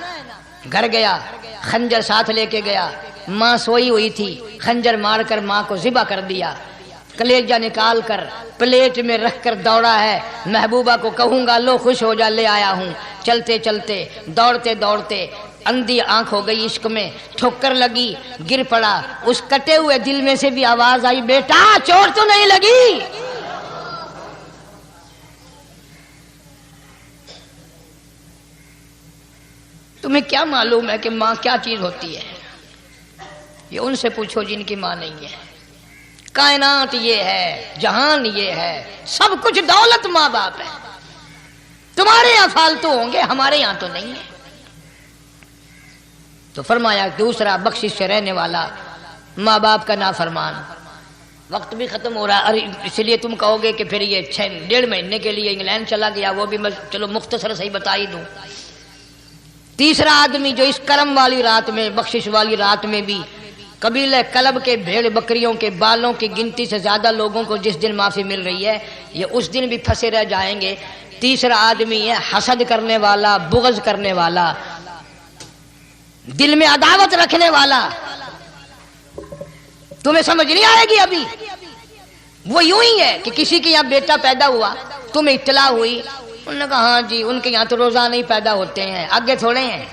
گھر گیا، خنجر ساتھ لے کے گیا. ماں سوئی ہوئی تھی، خنجر مار کر ماں کو ذبح کر دیا. کلیجہ نکال کر پلیٹ میں رکھ کر دوڑا ہے، محبوبہ کو کہوں گا لو خوش ہو جا، لے آیا ہوں. چلتے چلتے دوڑتے دوڑتے اندھی آنکھ ہو گئی عشق میں، ٹھوکر لگی، گر پڑا. اس کٹے ہوئے دل میں سے بھی آواز آئی، بیٹا چوٹ تو نہیں لگی؟ تمہیں کیا معلوم ہے کہ ماں کیا چیز ہوتی ہے؟ یہ ان سے پوچھو جن کی ماں نہیں ہے. کائنات یہ ہے، جہان یہ ہے، سب کچھ دولت ماں باپ ہے. تمہارے یہاں فالتو ہوں گے، ہمارے یہاں تو نہیں ہے. تو فرمایا دوسرا بخشش سے رہنے والا ماں باپ کا نافرمان. وقت بھی ختم ہو رہا ہے، اس لیے تم کہو گے کہ پھر یہ 1.5 مہینے کے لیے انگلینڈ چلا گیا، وہ بھی میں چلو مختصر صحیح بتا ہی دوں. تیسرا آدمی جو اس کرم والی رات میں، بخشش والی رات میں بھی قبیلہ کلب کے بھیڑ بکریوں کے بالوں کی گنتی سے زیادہ لوگوں کو جس دن معافی مل رہی ہے، یہ اس دن بھی پھنسے رہ جائیں گے. تیسرا آدمی ہے حسد کرنے والا، بغض کرنے والا، دل میں عداوت رکھنے والا. تمہیں سمجھ نہیں آئے گی ابھی. وہ یوں ہی ہے کہ کسی کے یہاں بیٹا پیدا ہوا، تمہیں اطلاع ہوئی، انہوں نے کہا ہاں جی ان کے یہاں تو روزانہ ہی پیدا ہوتے ہیں، آگے تھوڑے ہیں.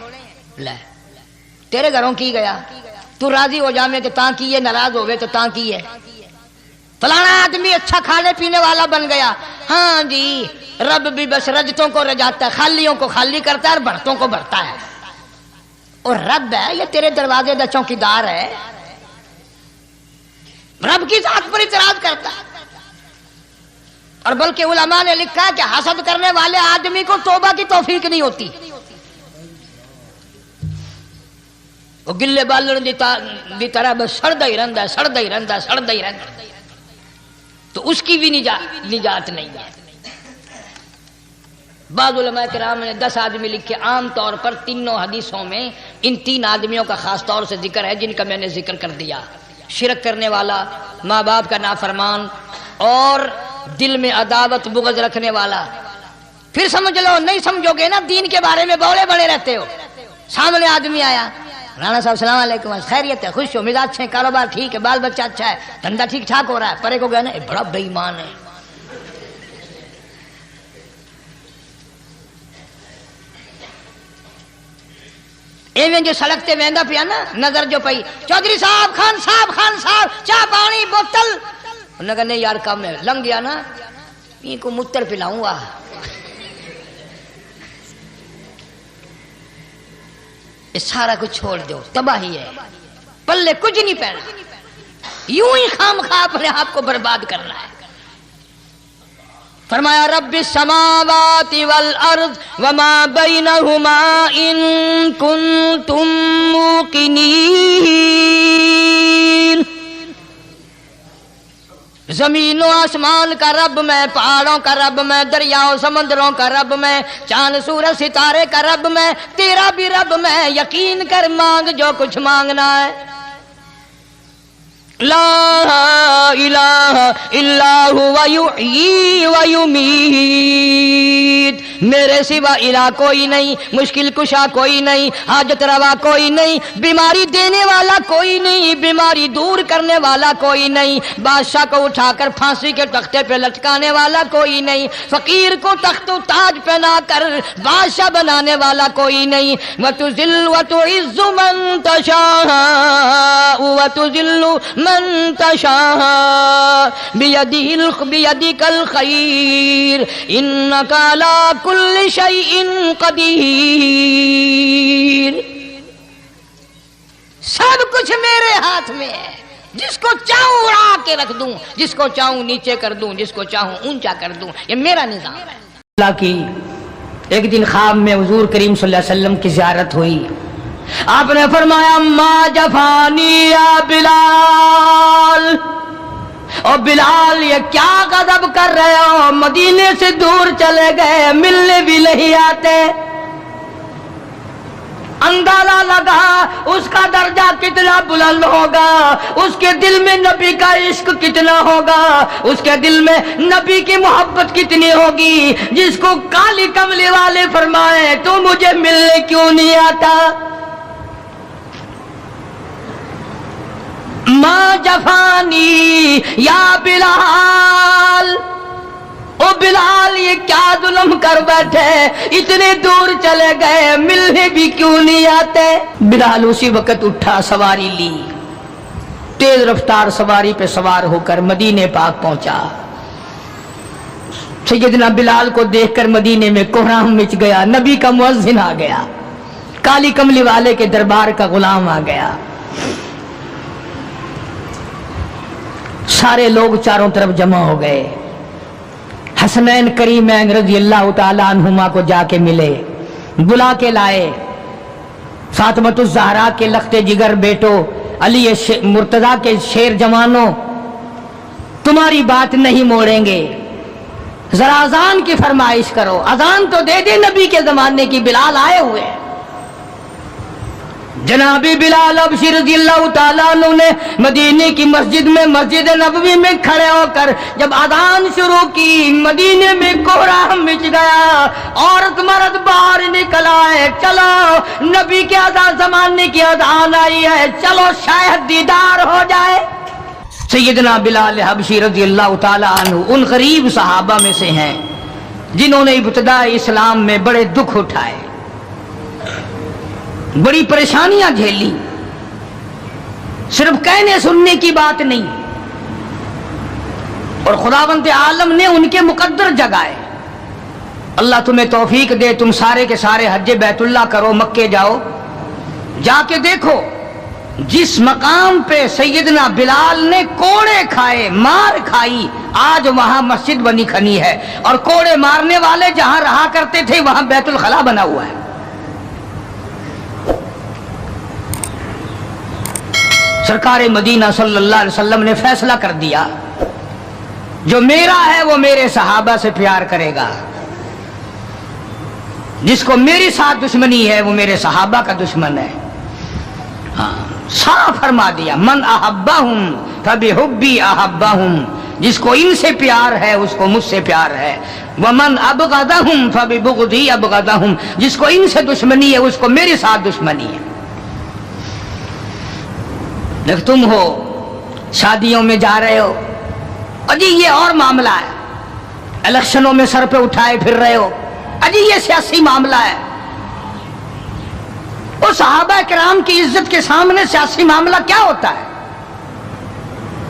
لے تیرے گھروں کی گیا، تو راضی ہو جا میں کہ تاں کی ہے، ناراض ہوئے تو تاں کی ہے. فلانا آدمی اچھا کھانے پینے والا بن گیا، ہاں جی رب بھی بس رجتوں کو رجاتا ہے، خالیوں کو خالی کرتا ہے اور بھرتوں کو بھرتا ہے. اور رب ہے یہ تیرے دروازے دا چوکیدار ہے، رب کی ذات پر اعتراض کرتا ہے. اور بلکہ علماء نے لکھا کہ حسد کرنے والے آدمی کو توبہ کی توفیق نہیں ہوتی. وہ گلے بالن دی طرح بس سڑدا ہی رہندا ہے، سڑدا ہی رہندا ہے، سڑدا ہی رہندا ہے. تو اس کی بھی نجات نہیں ہے. بعض علماء کرام نے 10 آدمی لکھے. عام طور پر تینوں حدیثوں میں ان 3 آدمیوں کا خاص طور سے ذکر ہے جن کا میں نے ذکر کر دیا. شرک کرنے والا، ماں باپ کا نافرمان، اور دل میں عداوت بغض رکھنے والا. پھر سمجھ لو، نہیں سمجھو گے نا دین کے بارے میں بولے بڑے رہتے ہو. سامنے آدمی آیا، رانا صاحب السلام علیکم، خیریت ہے، خوش ہو، مزاج اچھے، کاروبار ٹھیک ہے، بال بچہ اچھا ہے، دھندا ٹھیک ٹھاک ہو رہا ہے. پرے کو گیا نا بڑا بے ایمان ہے. ایویں جو سڑک تے ویندا پیا نا، نظر جو پئی، چودھری صاحب، خان صاحب چاہ پانی بوتل. انہوں نے کہا نہیں یار کم ہے، لنگ گیا نا یہ کو متر پلاؤں گا. یہ سارا کچھ چھوڑ دو، تباہی ہے، پلے کچھ نہیں پہنا، یوں ہی خام خواہ اپنے آپ کو برباد کرنا ہے. فرمایا رب السماوات والارض وما بینہما ان کنتم موقنین. زمین و آسمان کا رب میں، پہاڑوں کا رب میں، دریاؤں سمندروں کا رب میں، چاند سورج ستارے کا رب میں، تیرا بھی رب میں، یقین کر مانگ جو کچھ مانگنا ہے۔ لا الہ الا هو یحیی و یمیت، میرے سوا الہ کوئی نہیں، مشکل کشا کوئی نہیں، حاجت روا کوئی نہیں، بیماری دینے والا کوئی نہیں، بیماری دور کرنے والا کوئی نہیں، بادشاہ کو اٹھا کر پھانسی کے تختے پہ لٹکانے والا کوئی نہیں، فقیر کو تخت و تاج پہنا کر بادشاہ بنانے والا کوئی نہیں۔ وَتُذِلُّ وَتُعِزُّ مَن تَشَاءُ وَتُذِلُّ من تشاء بيدك الخير إنك على كل شيء قدير۔ سب کچھ میرے ہاتھ میں ہے، جس کو چاہوں اڑا کے رکھ دوں، جس کو چاہوں نیچے کر دوں، جس کو چاہوں اونچا کر دوں، یہ میرا نظام ہے۔ اللہ کی ایک دن خواب میں حضور کریم صلی اللہ علیہ وسلم کی زیارت ہوئی، آپ نے فرمایا ما جفانی یا بلال، اور بلال یہ کیا غضب کر رہے ہو، مدینے سے دور چلے گئے، ملنے بھی نہیں آتے۔ اندازہ لگا اس کا درجہ کتنا بلند ہوگا، اس کے دل میں نبی کا عشق کتنا ہوگا، اس کے دل میں نبی کی محبت کتنی ہوگی، جس کو کالی کملی والے فرمائے تو مجھے ملنے کیوں نہیں آتا۔ ما جفانی یا بلال، او بلال یہ کیا ظلم کر بیٹھے، اتنے دور چلے گئے، ملنے بھی کیوں نہیں آتے۔ بلال اسی وقت اٹھا، سواری لی، تیز رفتار سواری پہ سوار ہو کر مدینے پاک پہنچا۔ سیدنا بلال کو دیکھ کر مدینے میں کوہرام مچ گیا، نبی کا مؤذن آ گیا، کالی کملی والے کے دربار کا غلام آ گیا۔ سارے لوگ چاروں طرف جمع ہو گئے، حسنین کریمین رضی اللہ تعالیٰ عنہما کو جا کے ملے، بلا کے لائے۔ فاطمۃ الزہرا کے لخت جگر بیٹو، علی مرتضیٰ کے شیر جوانوں، تمہاری بات نہیں موڑیں گے، ذرا اذان کی فرمائش کرو، اذان تو دے دے نبی کے زمانے کی، بلال آئے ہوئے ہیں۔ جناب بلال حبشی رضی اللہ تعالیٰ عنہ نے مدینے کی مسجد میں، مسجد نبوی میں کھڑے ہو کر جب اذان شروع کی، مدینے میں کوہرام مچ گیا، عورت مرد باہر نکل آئے، چلو نبی کے اذان زمانے کی اذان آئی ہے، چلو شاید دیدار ہو جائے۔ سیدنا بلال حبشی رضی اللہ تعالیٰ عنہ ان غریب صحابہ میں سے ہیں جنہوں نے ابتداء اسلام میں بڑے دکھ اٹھائے، بڑی پریشانیاں جھیلی، صرف کہنے سننے کی بات نہیں، اور خداوند عالم نے ان کے مقدر جگائے۔ اللہ تمہیں توفیق دے، تم سارے کے سارے حج بیت اللہ کرو، مکے جاؤ، جا کے دیکھو جس مقام پہ سیدنا بلال نے کوڑے کھائے، مار کھائی، آج وہاں مسجد بنی کھنی ہے، اور کوڑے مارنے والے جہاں رہا کرتے تھے وہاں بیت الخلا بنا ہوا ہے۔ سرکار مدینہ صلی اللہ علیہ وسلم نے فیصلہ کر دیا، جو میرا ہے وہ میرے صحابہ سے پیار کرے گا، جس کو میری ساتھ دشمنی ہے وہ میرے صحابہ کا دشمن ہے۔ صاف فرما دیا، من احبہم فبحبی احبہم، جس کو ان سے پیار ہے اس کو مجھ سے پیار ہے، ومن ابغضہم فببغضی ابغضہم، جس کو ان سے دشمنی ہے اس کو میرے ساتھ دشمنی ہے۔ لیکن تم ہو شادیوں میں جا رہے ہو، اجی یہ اور معاملہ ہے، الیکشنوں میں سر پہ اٹھائے پھر رہے ہو، اجی یہ سیاسی معاملہ ہے۔ وہ صحابہ کرام کی عزت کے سامنے سیاسی معاملہ کیا ہوتا ہے؟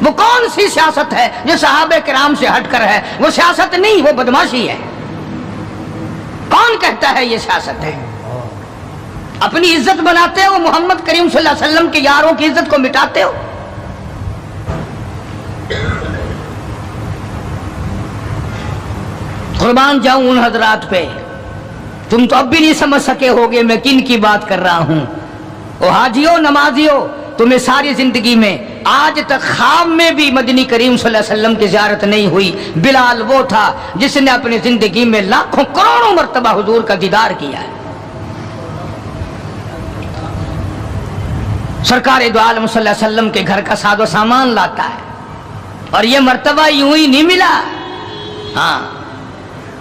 وہ کون سی سیاست ہے جو صحابہ کرام سے ہٹ کر ہے؟ وہ سیاست نہیں، وہ بدماشی ہے۔ کون کہتا ہے یہ سیاست ہے؟ اپنی عزت بناتے ہو، محمد کریم صلی اللہ علیہ وسلم کے یاروں کی عزت کو مٹاتے ہو۔ قربان جاؤں ان حضرات پہ، تم تو اب بھی نہیں سمجھ سکے ہوگے میں کن کی بات کر رہا ہوں۔ او حاجیو، نمازیو، تمہیں ساری زندگی میں آج تک خواب میں بھی مدنی کریم صلی اللہ علیہ وسلم کی زیارت نہیں ہوئی۔ بلال وہ تھا جس نے اپنی زندگی میں لاکھوں کروڑوں مرتبہ حضور کا دیدار کیا ہے۔ سرکار دو عالم صلی اللہ علیہ وسلم کے گھر کا ساز و سامان لاتا ہے، اور یہ مرتبہ یوں ہی نہیں ملا، ہاں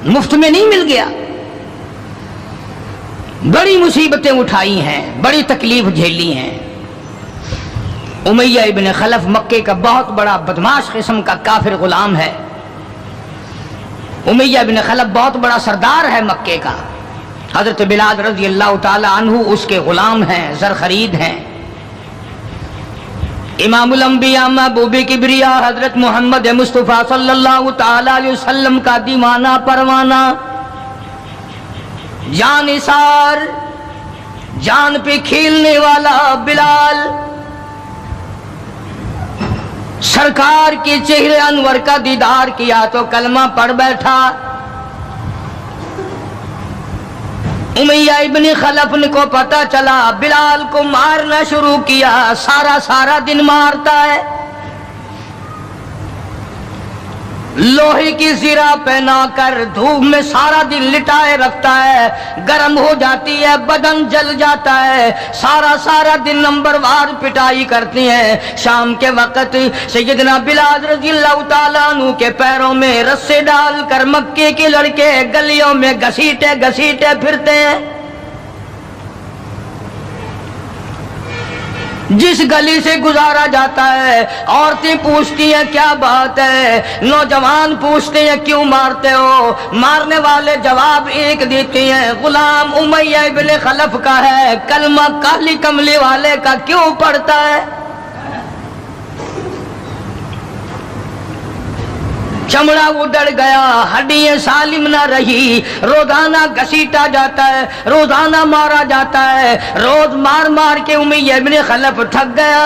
مفت میں نہیں مل گیا، بڑی مصیبتیں اٹھائی ہیں، بڑی تکلیف جھیلی ہیں۔ امیہ ابن خلف مکے کا بہت بڑا بدماش قسم کا کافر غلام ہے۔ امیہ ابن خلف بہت بڑا سردار ہے مکے کا۔ حضرت بلال رضی اللہ تعالی عنہ اس کے غلام ہیں، زر خرید ہیں۔ امام الانبیاء محبوب کبریا حضرت محمد مصطفیٰ صلی اللہ تعالی علیہ وسلم کا دیوانہ پروانہ، جان نثار، جان پہ کھیلنے والا بلال، سرکار کے چہرے انور کا دیدار کیا تو کلمہ پڑھ بیٹھا۔ امیہ ابن خلف کو پتا چلا، بلال کو مارنا شروع کیا، سارا دن مارتا ہے، لوہے کی زرہ پہنا کر دھوپ میں سارا دن لٹائے رکھتا ہے، گرم ہو جاتی ہے، بدن جل جاتا ہے، سارا دن نمبر وار پٹائی کرتی ہیں۔ شام کے وقت سیدنا بلال رضی اللہ تعالیٰ عنہ کے پیروں میں رسے ڈال کر مکے کے لڑکے گلیوں میں گھسیٹے پھرتے ہیں۔ جس گلی سے گزارا جاتا ہے عورتیں پوچھتی ہیں کیا بات ہے، نوجوان پوچھتے ہیں کیوں مارتے ہو، مارنے والے جواب ایک دیتے ہیں، غلام امیہ ابن خلف کا ہے، کلمہ کالی کملی والے کا کیوں پڑھتا ہے؟ چمڑا اڑ گیا، ہڈیاں سالم نہ رہی، روزانہ گھسیٹا جاتا ہے، روزانہ مارا جاتا ہے، روز مار کے امیہ ابن خلف تھک گیا۔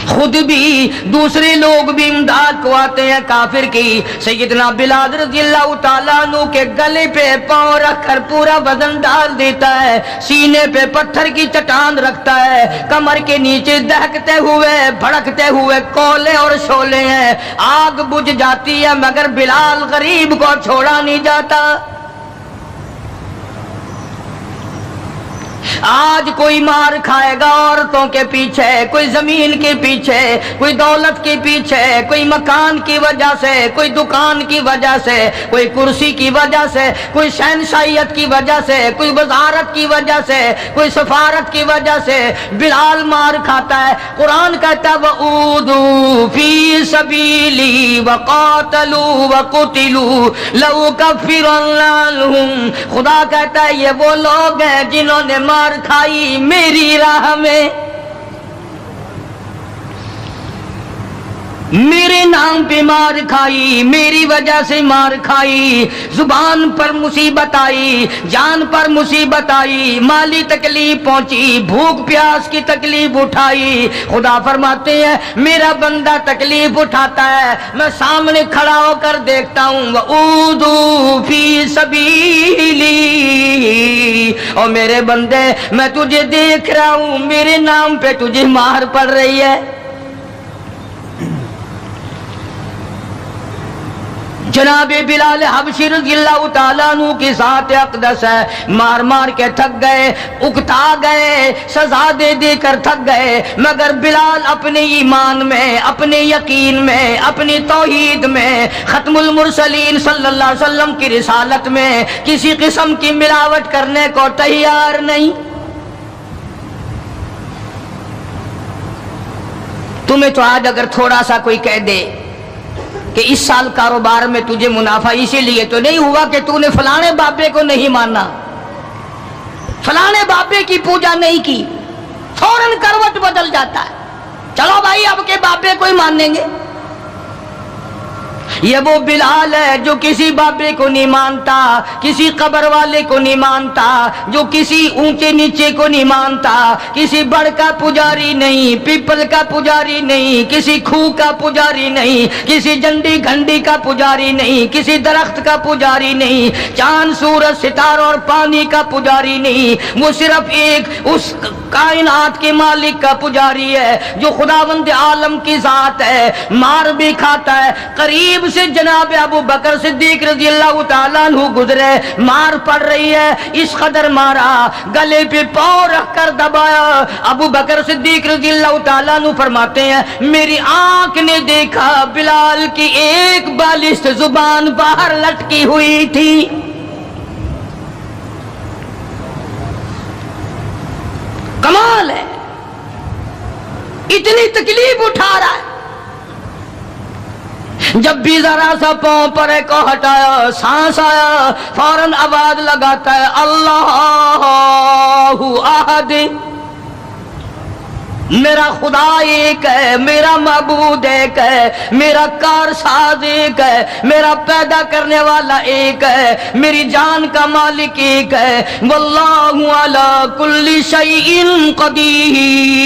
خود بھی دوسرے لوگ بھی امداد کو آتے ہیں کافر کی۔ سیدنا بلال رضی اللہ تعالیٰ عنہ کے گلے پہ پاؤں رکھ کر پورا وزن ڈال دیتا ہے، سینے پہ پتھر کی چٹان رکھتا ہے، کمر کے نیچے دہکتے ہوئے بھڑکتے ہوئے کولے اور شعلے ہیں، آگ بجھ جاتی ہے مگر بلال غریب کو چھوڑا نہیں جاتا۔ آج کوئی مار کھائے گا عورتوں کے پیچھے، کوئی زمین کے پیچھے، کوئی دولت کے پیچھے، کوئی مکان کی وجہ سے، کوئی دکان کی وجہ سے، کوئی کرسی کی وجہ سے، کوئی شہنشاہیت کی وجہ سے، کوئی وزارت کی وجہ سے، کوئی سفارت کی وجہ سے بلال مار کھاتا ہے۔ قرآن کہتا ہے وَأُوذُوا فِي سَبِيلِي وَقَاتَلُوا وَقُتِلُوا لَأُكَفِّرَنَّ عَنْهُمْ، خدا کہتا ہے یہ وہ لوگ ہیں جنہوں نے مار کھائی میری راہ میں، میرے نام پہ مار کھائی، میری وجہ سے مار کھائی، زبان پر مصیبت آئی، جان پر مصیبت آئی، مالی تکلیف پہنچی، بھوک پیاس کی تکلیف اٹھائی۔ خدا فرماتے ہیں میرا بندہ تکلیف اٹھاتا ہے، میں سامنے کھڑا ہو کر دیکھتا ہوں وَأُوذُوا فِي سَبِيلِي، اور میرے بندے میں تجھے دیکھ رہا ہوں، میرے نام پہ تجھے مار پڑ رہی ہے۔ جناب بلال حبشی رضی اللہ تعالیٰ عنہ کی ذات اقدس ہے، مار کے تھک گئے، اکتا گئے، سزا دے کر تھک گئے، مگر بلال اپنے ایمان میں، اپنے یقین میں، اپنی توحید میں، ختم المرسلین صلی اللہ علیہ وسلم کی رسالت میں کسی قسم کی ملاوٹ کرنے کو تیار نہیں۔ تمہیں تو آج اگر تھوڑا سا کوئی کہہ دے کہ اس سال کاروبار میں تجھے منافع اسی لیے تو نہیں ہوا کہ تو نے فلانے بابے کو نہیں مانا، فلانے بابے کی پوجا نہیں کی، فوراً کروٹ بدل جاتا ہے، چلو بھائی اب کے بابے کو ہی مان لیں گے۔ یہ وہ بلال ہے جو کسی بابے کو نہیں مانتا، کسی قبر والے کو نہیں مانتا، جو کسی اونچے نیچے کو نہیں مانتا، کسی بڑ کا پجاری نہیں، پیپل کا پجاری نہیں، کسی کھوہ کا پجاری نہیں، کسی جنڈی گھنڈی کا پجاری نہیں، کسی درخت کا پجاری نہیں، چاند سورج ستاروں اور پانی کا پجاری نہیں، وہ صرف ایک اس کائنات کے مالک کا پجاری ہے جو خداوند عالم کی ذات ہے۔ مار بھی کھاتا ہے۔ قریب سے جناب ابو بکر صدیق رضی اللہ تعالیٰ عنہ گزرے، مار پڑ رہی ہے، اس قدر مارا، گلے پہ پاؤں رکھ کر دبایا۔ ابو بکر صدیق رضی اللہ تعالیٰ عنہ فرماتے ہیں میری آنکھ نے دیکھا بلال کی ایک بالشت زبان باہر لٹکی ہوئی تھی۔ کمال ہے، اتنی تکلیف اٹھا رہا ہے، جب بھی ذرا سا پاؤں پرے کو ہٹایا، سانس آیا، فوراً آواز لگاتا ہے اللہ احد، میرا خدا ایک ہے، میرا معبود ایک ہے، میرا کارساز ایک ہے، میرا پیدا کرنے والا ایک ہے، میری جان کا مالک ایک ہے، واللہ علی کل شیء قدیر،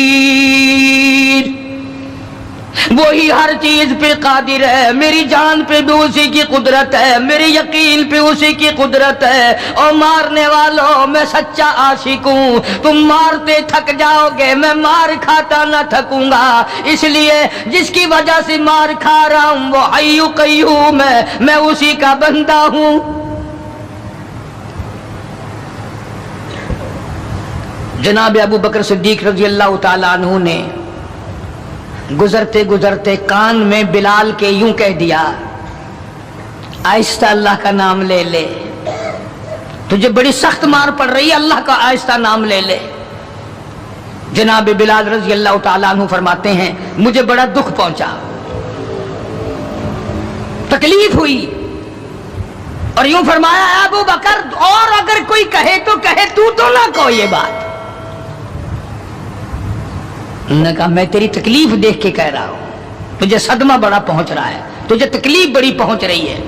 وہی ہر چیز پہ قادر ہے، میری جان پہ بھی اسی کی قدرت ہے، میرے یقین پہ اسی کی قدرت ہے۔ اور مارنے والوں میں سچا عاشق ہوں، تم مارتے تھک جاؤ گے، میں مار کھاتا نہ تھکوں گا، اس لیے جس کی وجہ سے مار کھا رہا ہوں وہ حی قیوم ہے، میں اسی کا بندہ ہوں۔ جناب ابو بکر صدیق رضی اللہ تعالیٰ عنہ نے گزرتے گزرتے کان میں بلال کے یوں کہہ دیا آہستہ اللہ کا نام لے لے، تجھے بڑی سخت مار پڑ رہی ہے، اللہ کا آہستہ نام لے لے۔ جناب بلال رضی اللہ تعالیٰ عنہ فرماتے ہیں مجھے بڑا دکھ پہنچا، تکلیف ہوئی، اور یوں فرمایا ابو بکر اور اگر کوئی کہے تو کہے، تو نہ کہو یہ بات۔ نے کہا میں تیری تکلیف دیکھ کے کہہ رہا ہوں، تجھے صدمہ بڑا پہنچ رہا ہے، تجھے تکلیف بڑی پہنچ رہی ہے۔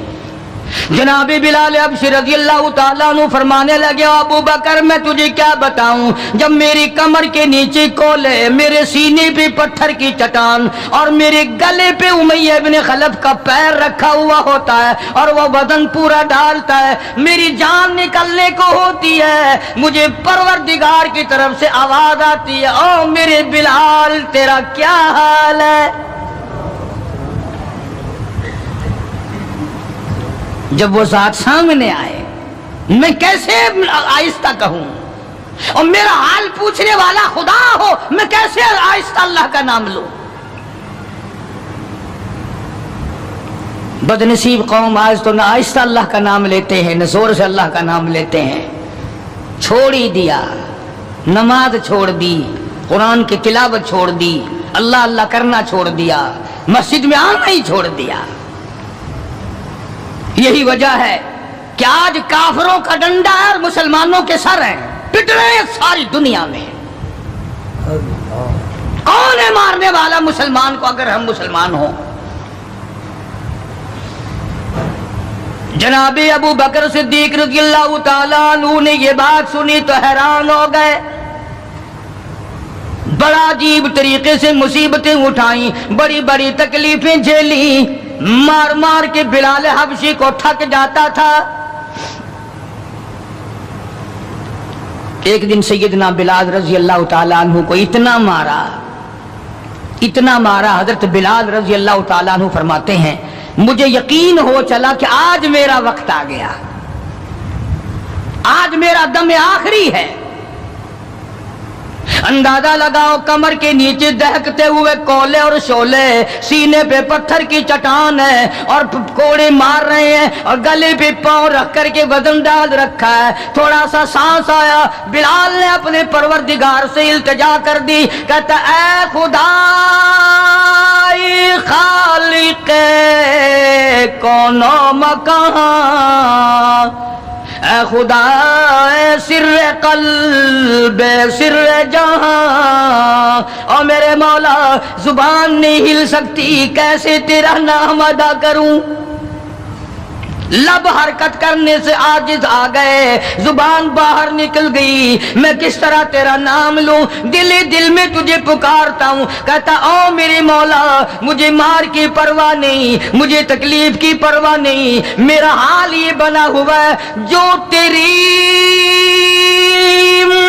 جناب بلال حبشی رضی اللہ تعالیٰ عنہ فرمانے لگے ابو بکر میں تجھے کیا بتاؤں، جب میری کمر کے نیچے کولے، میرے سینے پہ پتھر کی چٹان اور میرے گلے پہ امیہ ابن خلف کا پیر رکھا ہوا ہوتا ہے اور وہ بدن پورا ڈالتا ہے، میری جان نکلنے کو ہوتی ہے، مجھے پروردگار کی طرف سے آواز آتی ہے او میرے بلال تیرا کیا حال ہے۔ جب وہ ذات سامنے آئے میں کیسے آہستہ کہوں، اور میرا حال پوچھنے والا خدا ہو میں کیسے آہستہ اللہ کا نام لوں۔ بدنصیب قوم آج تو نہ آہستہ اللہ کا نام لیتے ہیں نہ زور سے اللہ کا نام لیتے ہیں، چھوڑ ہی دیا، نماز چھوڑ دی، قرآن کی تلاوت چھوڑ دی، اللہ اللہ کرنا چھوڑ دیا، مسجد میں آنا ہی چھوڑ دیا۔ یہی وجہ ہے کہ آج کافروں کا ڈنڈا ہے اور مسلمانوں کے سر ہیں، پٹ رہے ہیں ساری دنیا میں۔ کون ہے مارنے والا مسلمان کو اگر ہم مسلمان ہوں؟ جناب ابو بکر صدیق رضی اللہ تعالیٰ عنہ نے یہ بات سنی تو حیران ہو گئے، بڑا عجیب طریقے سے مصیبتیں اٹھائیں، بڑی بڑی تکلیفیں جھیلیں، مار مار کے بلال حبشی کو تھک جاتا تھا۔ ایک دن سیدنا بلال رضی اللہ تعالیٰ عنہ کو اتنا مارا، حضرت بلال رضی اللہ تعالیٰ عنہ فرماتے ہیں مجھے یقین ہو چلا کہ آج میرا وقت آ گیا، آج میرا دم آخری ہے۔ اندازہ لگاؤ کمر کے نیچے دہکتے ہوئے کولے اور شولے، سینے پہ پتھر کی چٹان ہے اور کوڑے مار رہے ہیں اور گلے پہ پاؤں رکھ کر کے وزن ڈال رکھا ہے۔ تھوڑا سا سانس آیا، بلال نے اپنے پروردگار سے التجا کر دی، کہتا اے خدا خالق کون و مکان، اے خدا اے سر قلب سر جہاں، اور میرے مولا زبان نہیں ہل سکتی، کیسے تیرا نام ادا کروں۔ لب حرکت کرنے سے عاجز آ گئے، زبان باہر نکل گئی، میں کس طرح تیرا نام لوں، دل ہی دل میں تجھے پکارتا ہوں۔ کہتا او میرے مولا، مجھے مار کی پرواہ نہیں، مجھے تکلیف کی پرواہ نہیں، میرا حال یہ بنا ہوا ہے جو تیری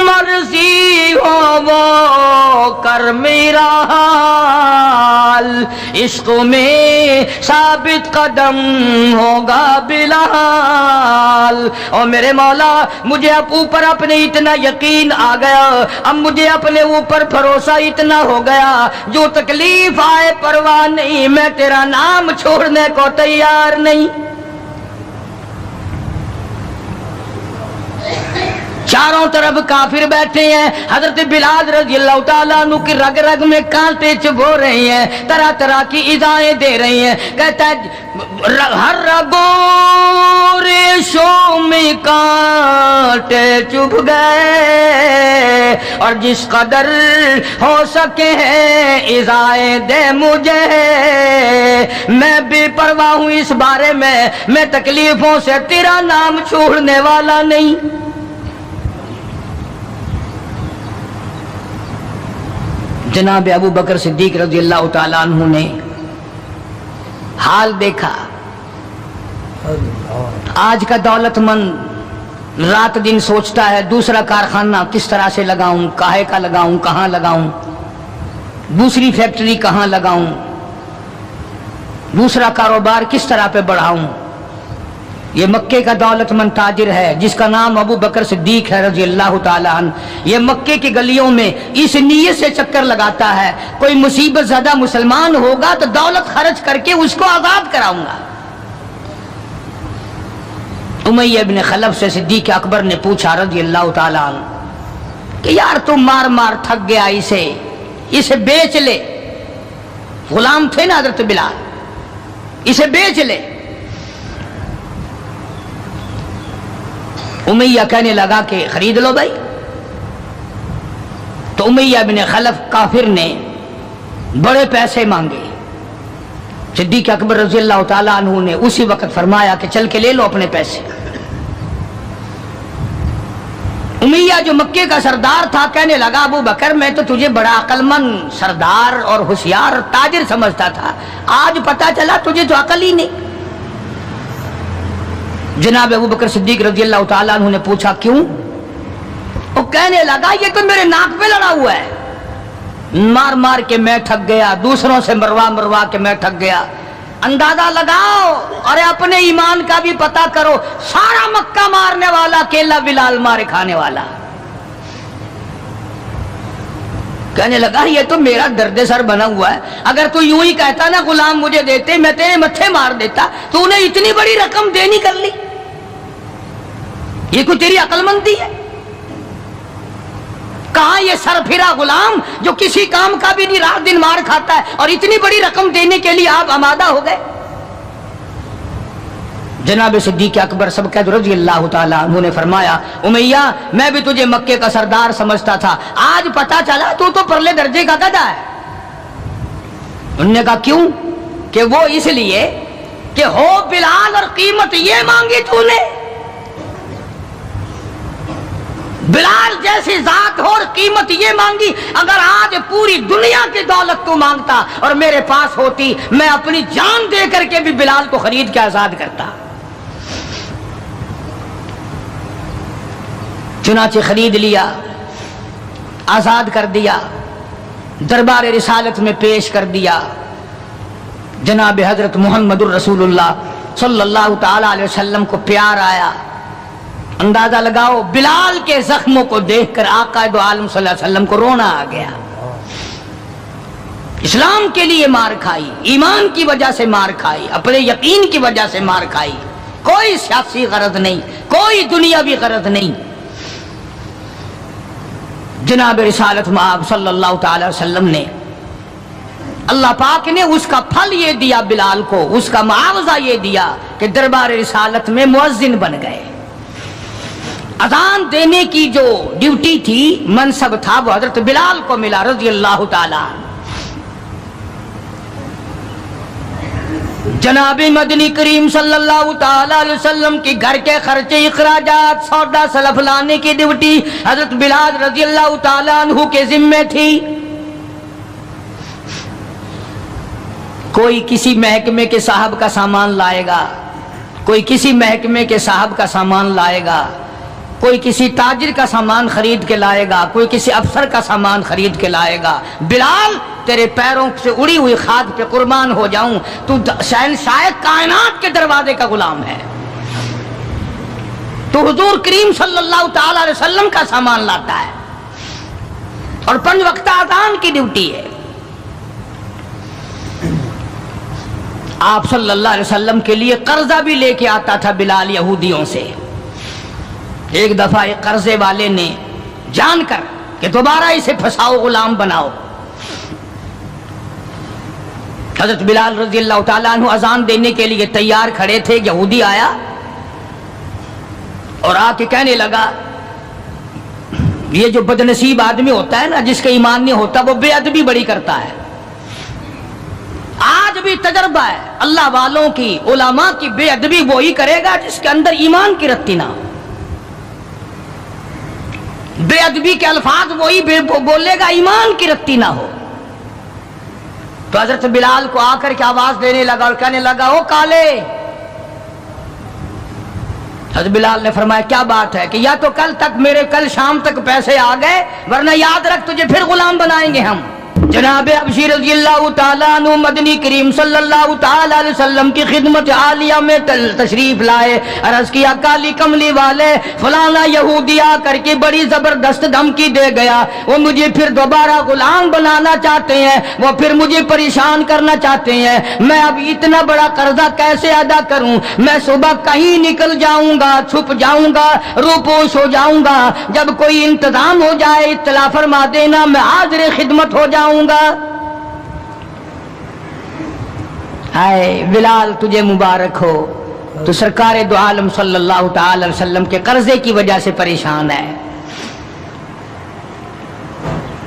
مرضی ہو وہ کر میرا حال، عشق میں ثابت قدم ہوگا بلال۔ اور میرے مولا مجھے اب اوپر اپنے اتنا یقین آ گیا، اب مجھے اپنے اوپر بھروسہ اتنا ہو گیا، جو تکلیف آئے پرواہ نہیں، میں تیرا نام چھوڑنے کو تیار نہیں۔ چاروں طرف کافر بیٹھے ہیں، حضرت بلال رضی اللہ تعالیٰ عنہ کی رگ رگ میں کانٹے چبھو رہے ہیں، طرح طرح کی ایذائیں دے رہی ہیں۔ کہتا ہے ہر رگوں ریشوں میں کانٹے چبھ گئے، اور جس قدر ہو سکے ہیں ایذائیں دے مجھے، میں بے پرواہ ہوں اس بارے میں تکلیفوں سے تیرا نام چھوڑنے والا نہیں۔ جناب ابو بکر صدیق رضی اللہ تعالیٰ عنہ نے حال دیکھا۔ آج کا دولت مند رات دن سوچتا ہے دوسرا کارخانہ کس طرح سے لگاؤں، کاہے کا لگاؤں، کہاں لگاؤں، دوسری فیکٹری کہاں لگاؤں، دوسرا کاروبار کس طرح پہ بڑھاؤں۔ یہ مکے کا دولت مند تاجر ہے جس کا نام ابو بکر صدیق ہے رضی اللہ تعالیٰ عنہ، یہ مکے کی گلیوں میں اس نیت سے چکر لگاتا ہے کوئی مصیبت زدہ مسلمان ہوگا تو دولت خرچ کر کے اس کو آزاد کراؤں گا۔ امیہ ابن خلف سے صدیق اکبر نے پوچھا رضی اللہ تعالیٰ عنہ کہ یار تم مار مار تھک گیا، اسے بیچ لے، غلام تھے نا حضرت بلال، اسے بیچ لے۔ امیہ کہنے لگا کہ خرید لو بھائی۔ تو امیہ بن خلف کافر نے بڑے پیسے مانگے، صدیق اکبر رضی اللہ تعالیٰ عنہ نے اسی وقت فرمایا کہ چل کے لے لو اپنے پیسے۔ امیہ جو مکے کا سردار تھا کہنے لگا ابو بکر میں تو تجھے بڑا عقل مند سردار اور ہوشیار تاجر سمجھتا تھا، آج پتا چلا تجھے تو عقل ہی نہیں۔ جناب ابو بکر صدیق رضی اللہ تعالیٰ عنہ نے پوچھا کیوں؟ وہ کہنے لگا یہ تو میرے ناک پہ لڑا ہوا ہے، مار مار کے میں تھک گیا، دوسروں سے مروا مروا کے میں تھک گیا۔ اندازہ لگاؤ اور اپنے ایمان کا بھی پتہ کرو، سارا مکہ مارنے والا اکیلا بلال مارے کھانے والا۔ کہنے لگا یہ تو میرا درد سر بنا ہوا ہے، اگر تو یوں ہی کہتا نا غلام مجھے دیتے میں تیرے متھے مار دیتا، تو انہیں اتنی بڑی رقم دینی کر لی، یہ کوئی تیری عقل مندی ہے؟ کہاں یہ سر پھرا غلام جو کسی کام کا بھی نہیں، رات دن مار کھاتا ہے، اور اتنی بڑی رقم دینے کے لیے آپ آمادہ ہو گئے۔ جناب صدیق اکبر سبقت رضی اللہ تعالیٰ عنہ نے فرمایا امیہ میں بھی تجھے مکے کا سردار سمجھتا تھا، آج پتا چلا تو پرلے درجے کا گدھا ہے۔ انہوں نے کہا کیوں؟ کہ وہ اس لیے کہ ہو بلال اور قیمت یہ مانگی تو نے، بلال جیسی ذات ہو اور قیمت یہ مانگی، اگر آج پوری دنیا کی دولت تو مانگتا اور میرے پاس ہوتی میں اپنی جان دے کر کے بھی بلال کو خرید کے آزاد کرتا۔ چنانچہ خرید لیا، آزاد کر دیا، دربار رسالت میں پیش کر دیا۔ جناب حضرت محمد الرسول اللہ صلی اللہ تعالی علیہ وسلم کو پیار آیا۔ اندازہ لگاؤ بلال کے زخموں کو دیکھ کر آقا دو عالم صلی اللہ علیہ وسلم کو رونا آ گیا۔ اسلام کے لیے مار کھائی، ایمان کی وجہ سے مار کھائی، اپنے یقین کی وجہ سے مار کھائی، کوئی سیاسی غرض نہیں، کوئی دنیاوی غرض نہیں۔ جناب رسالت مآب صلی اللہ تعالی وسلم نے، اللہ پاک نے اس کا پھل یہ دیا بلال کو، اس کا معاوضہ یہ دیا کہ دربار رسالت میں مؤذن بن گئے۔ اذان دینے کی جو ڈیوٹی تھی، منصب تھا، وہ حضرت بلال کو ملا رضی اللہ تعالی۔ جناب مدنی کریم صلی اللہ تعالی علیہ وسلم کی گھر کے خرچے اخراجات سودا سلف لانے کی ڈیوٹی حضرت بلال رضی اللہ تعالی عنہ کے ذمے تھی۔ کوئی کسی محکمے کے صاحب کا سامان لائے گا، کوئی کسی محکمے کے صاحب کا سامان لائے گا، کوئی کسی تاجر کا سامان خرید کے لائے گا، کوئی کسی افسر کا سامان خرید کے لائے گا۔ بلال تیرے پیروں سے اڑی ہوئی خاک پہ قربان ہو جاؤں، تو شہنشاہ کائنات کے دروازے کا غلام ہے، تو حضور کریم صلی اللہ تعالی علیہ وسلم کا سامان لاتا ہے، اور 5 وقت اذان کی ڈیوٹی ہے۔ آپ صلی اللہ علیہ وسلم کے لیے قرضہ بھی لے کے آتا تھا بلال یہودیوں سے۔ ایک دفعہ ایک قرضے والے نے جان کر کہ دوبارہ اسے پھنساؤ، غلام بناؤ، حضرت بلال رضی اللہ تعالیٰ عنہ اذان دینے کے لیے تیار کھڑے تھے، یہودی آیا اور آ کے کہنے لگا، یہ جو بدنصیب آدمی ہوتا ہے نا، جس کا ایمان نہیں ہوتا، وہ بے ادبی بڑی کرتا ہے۔ آج بھی تجربہ ہے اللہ والوں کی، علماء کی، بے ادبی وہی کرے گا جس کے اندر ایمان کی رتی نہ ہو، بے ادبی کے الفاظ وہی بولے گا ایمان کی رتی نہ ہو۔ تو حضرت بلال کو آ کر کے آواز دینے لگا اور کہنے لگا، او کالے۔ حضرت بلال نے فرمایا کیا بات ہے؟ کہ یا تو کل شام تک پیسے آ گئے، ورنہ یاد رکھ تجھے پھر غلام بنائیں گے ہم۔ جناب حبشی رضی اللہ تعالیٰ عنہ مدنی کریم صلی اللہ تعالیٰ علیہ وسلم کی خدمت عالیہ میں تشریف لائے، عرض کیا کالی کملی والے فلانا یہودی آ کر کے بڑی زبردست دھمکی دے گیا، وہ مجھے پھر دوبارہ غلام بنانا چاہتے ہیں، وہ پھر مجھے پریشان کرنا چاہتے ہیں، میں اب اتنا بڑا قرضہ کیسے ادا کروں؟ میں صبح کہیں نکل جاؤں گا، چھپ جاؤں گا، روپوش ہو جاؤں گا، جب کوئی انتظام ہو جائے اطلاع فرما دینا، میں حاضر خدمت ہو جاؤں گا۔ ہائے بلال تجھے مبارک ہو، تو سرکار دو عالم صلی اللہ تعالی علیہ وسلم کے قرضے کی وجہ سے پریشان ہے۔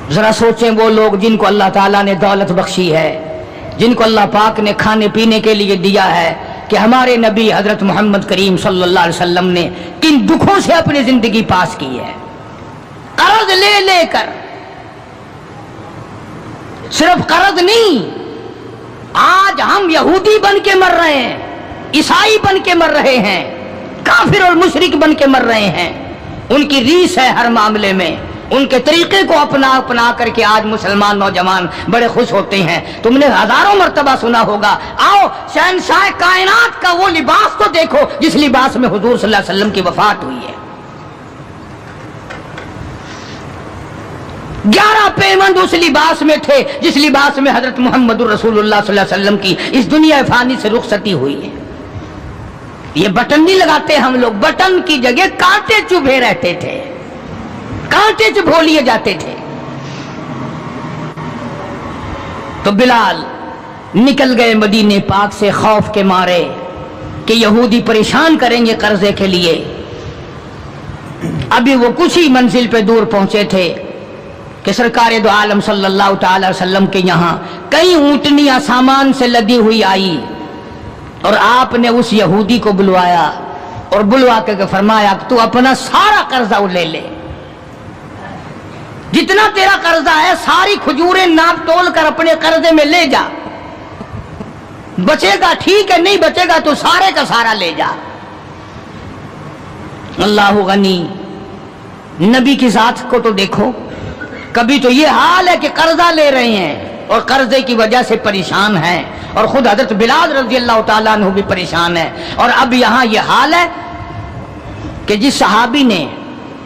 ذرا سوچیں وہ لوگ جن کو اللہ تعالیٰ نے دولت بخشی ہے، جن کو اللہ پاک نے کھانے پینے کے لیے دیا ہے، کہ ہمارے نبی حضرت محمد کریم صلی اللہ علیہ وسلم نے کن دکھوں سے اپنی زندگی پاس کی ہے، قرض لے لے کر۔ صرف قرض نہیں، آج ہم یہودی بن کے مر رہے ہیں، عیسائی بن کے مر رہے ہیں، کافر اور مشرک بن کے مر رہے ہیں۔ ان کی ریس ہے ہر معاملے میں، ان کے طریقے کو اپنا کر کے آج مسلمان نوجوان بڑے خوش ہوتے ہیں۔ تم نے ہزاروں مرتبہ سنا ہوگا، آؤ شہنشاہ کائنات کا وہ لباس تو دیکھو جس لباس میں حضور صلی اللہ علیہ وسلم کی وفات ہوئی ہے۔ 11 پیمند اس لباس میں تھے جس لباس میں حضرت محمد رسول اللہ صلی اللہ علیہ وسلم کی اس دنیا فانی سے رخصتی ہوئی ہے۔ یہ بٹن نہیں لگاتے ہم لوگ، بٹن کی جگہ کانٹے چبھے رہتے تھے، کانٹے چبھو لیے جاتے تھے۔ تو بلال نکل گئے مدینے پاک سے خوف کے مارے کہ یہودی پریشان کریں گے قرضے کے لیے۔ ابھی وہ کچھ ہی منزل پہ دور پہنچے تھے کہ سرکار دو عالم صلی اللہ تعالی وسلم کے یہاں کئی اونٹنیاں سامان سے لدی ہوئی آئی، اور آپ نے اس یہودی کو بلوایا اور بلوا کے فرمایا کہ تو اپنا سارا قرضہ لے لے، جتنا تیرا قرضہ ہے ساری کھجوریں ناپ تول کر اپنے قرضے میں لے جا، بچے گا ٹھیک ہے، نہیں بچے گا تو سارے کا سارا لے جا۔ اللہ غنی، نبی کی ذات کو تو دیکھو، کبھی تو یہ حال ہے کہ قرضہ لے رہے ہیں اور قرضے کی وجہ سے پریشان ہیں، اور خود حضرت بلال رضی اللہ تعالیٰ عنہ بھی پریشان ہے، اور اب یہاں یہ حال ہے کہ جس صحابی نے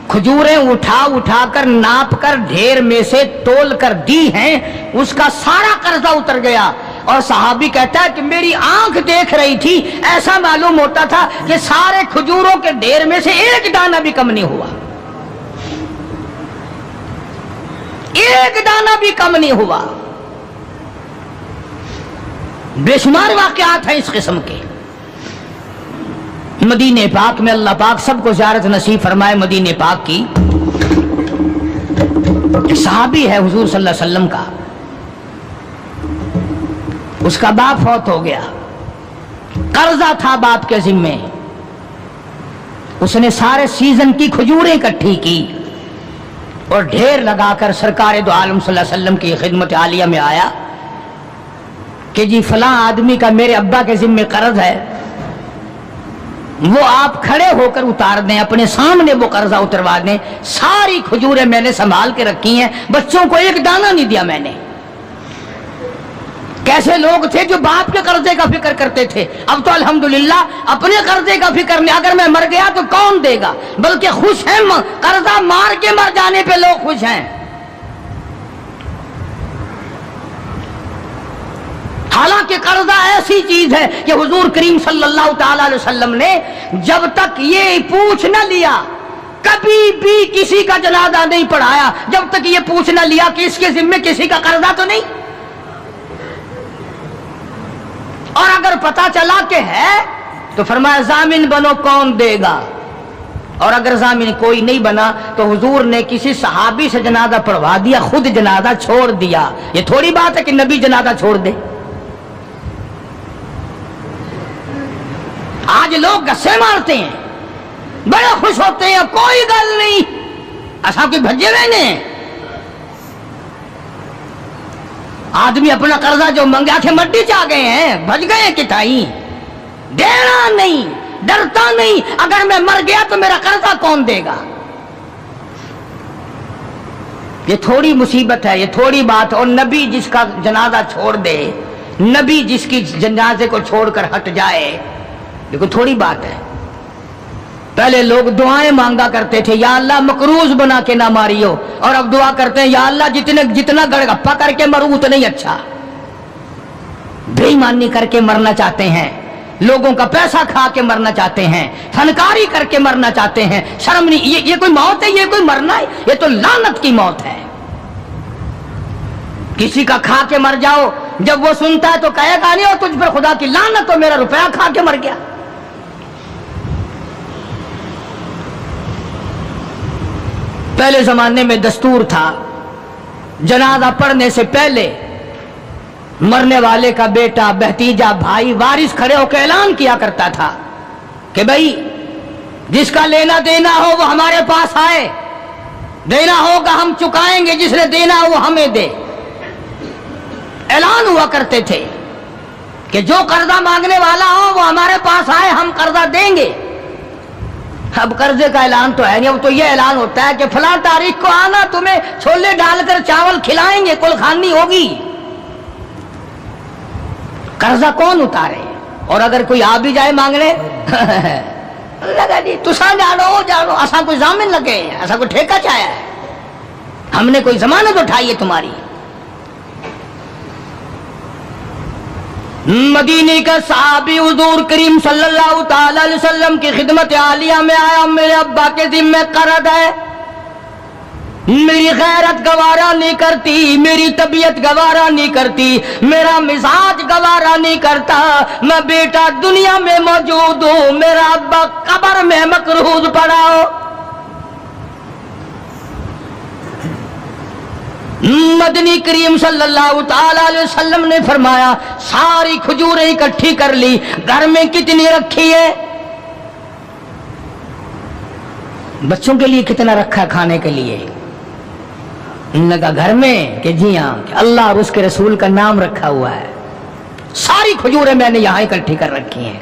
کھجوریں اٹھا کر ناپ کر ڈھیر میں سے تول کر دی ہیں، اس کا سارا قرضہ اتر گیا، اور صحابی کہتا ہے کہ میری آنکھ دیکھ رہی تھی، ایسا معلوم ہوتا تھا کہ سارے کھجوروں کے ڈھیر میں سے ایک دانہ بھی کم نہیں ہوا، ایک دانہ بھی کم نہیں ہوا۔ بے شمار واقعات ہیں اس قسم کے۔ مدینہ پاک میں اللہ پاک سب کو زیارت نصیب فرمائے مدینہ پاک کی۔ ایک صحابی ہے حضور صلی اللہ علیہ وسلم کا، اس کا باپ فوت ہو گیا، قرضہ تھا باپ کے ذمے، اس نے سارے سیزن کی کھجوریں اکٹھی کی اور ڈھیر لگا کر سرکار دو عالم صلی اللہ علیہ وسلم کی خدمت عالیہ میں آیا کہ جی فلاں آدمی کا میرے ابا کے ذمے قرض ہے، وہ آپ کھڑے ہو کر اتار دیں، اپنے سامنے وہ قرضہ اتروا دیں۔ ساری کھجوریں میں نے سنبھال کے رکھی ہیں، بچوں کو ایک دانہ نہیں دیا میں نے۔ کیسے لوگ تھے جو باپ کے قرضے کا فکر کرتے تھے، اب تو الحمدللہ اپنے قرضے کا فکر نہیں، اگر میں مر گیا تو کون دے گا، بلکہ خوش ہیں، قرضہ مار کے مر جانے پہ لوگ خوش ہیں۔ حالانکہ قرضہ ایسی چیز ہے کہ حضور کریم صلی اللہ تعالی علیہ وسلم نے جب تک یہ پوچھ نہ لیا، کبھی بھی کسی کا جنازہ نہیں پڑھایا جب تک یہ پوچھ نہ لیا کہ اس کے ذمے کسی کا قرضہ تو نہیں، اور اگر پتا چلا کہ ہے تو فرمایا ضامن بنو، کون دے گا، اور اگر ضامن کوئی نہیں بنا تو حضور نے کسی صحابی سے جنازہ پڑھوا دیا، خود جنازہ چھوڑ دیا۔ یہ تھوڑی بات ہے کہ نبی جنازہ چھوڑ دے۔ آج لوگ گسے مارتے ہیں، بڑے خوش ہوتے ہیں، کوئی گل نہیں، ایسا کوئی بھجے ہوئے نے۔ آدمی اپنا قرضہ جو منگا کے مٹی چاہ گئے ہیں، بھج گئے کتائی، دینا نہیں، ڈرتا نہیں، اگر میں مر گیا تو میرا قرضہ کون دے گا۔ یہ تھوڑی مصیبت ہے، یہ تھوڑی بات، اور نبی جس کا جنازہ چھوڑ دے، نبی جس کی جنازے کو چھوڑ کر ہٹ جائے، دیکھو تھوڑی بات ہے۔ پہلے لوگ دعائیں مانگا کرتے تھے، یا اللہ مقروض بنا کے نہ ماریو، اور اب دعا کرتے ہیں یا اللہ جتنا گڑگپا کر کے مروں اتنا ہی اچھا۔ بے ایمانی کر کے مرنا چاہتے ہیں، لوگوں کا پیسہ کھا کے مرنا چاہتے ہیں، فنکاری کر کے مرنا چاہتے ہیں۔ شرم نہیں، یہ کوئی موت ہے، یہ کوئی مرنا ہے، یہ تو لعنت کی موت ہے۔ کسی کا کھا کے مر جاؤ، جب وہ سنتا ہے تو کہے گا نہیں اور تجھ پر خدا کی لعنت ہو، میرا روپیہ کھا کے مر گیا۔ پہلے زمانے میں دستور تھا، جنازہ پڑھنے سے پہلے مرنے والے کا بیٹا، بھتیجا، بھائی، وارث کھڑے ہو کے اعلان کیا کرتا تھا کہ بھائی جس کا لینا دینا ہو وہ ہمارے پاس آئے، دینا ہوگا ہم چکائیں گے، جس نے دینا ہو وہ ہمیں دے۔ اعلان ہوا کرتے تھے کہ جو قرضہ مانگنے والا ہو وہ ہمارے پاس آئے، ہم قرضہ دیں گے۔ اب قرضے کا اعلان تو ہے نہیں، اب تو یہ اعلان ہوتا ہے کہ فلاں تاریخ کو آنا، تمہیں چھولے ڈال کر چاول کھلائیں گے، کل خانی ہوگی۔ قرضہ کون اتارے؟ اور اگر کوئی آ بھی جائے مانگنے لگا جی تسا جانو ایسا کوئی ضامن لگے، ایسا کوئی ٹھیکہ چاہیا ہے، ہم نے کوئی ضمانت اٹھائی ہے تمہاری۔ مدینے کا صحابی حضور کریم صلی اللہ تعالی علیہ وسلم کی خدمت عالیہ میں آیا، میرے ابا کے ذمے قرض ہے، میری غیرت گوارا نہیں کرتی، میری طبیعت گوارا نہیں کرتی، میرا مزاج گوارا نہیں کرتا، میں بیٹا دنیا میں موجود ہوں، میرا ابا قبر میں مقروض پڑا ہو۔ مدنی کریم صلی اللہ تعالی علیہ وسلم نے فرمایا ساری کھجوریں اکٹھی کر لی، گھر میں کتنی رکھی ہے؟ بچوں کے لیے کتنا رکھا کھانے کے لیے؟ انہوں نے کہا گھر میں، کہ جی ہاں، کہ اللہ اور اس کے رسول کا نام رکھا ہوا ہے، ساری کھجوریں میں نے یہاں اکٹھی کر رکھی ہیں۔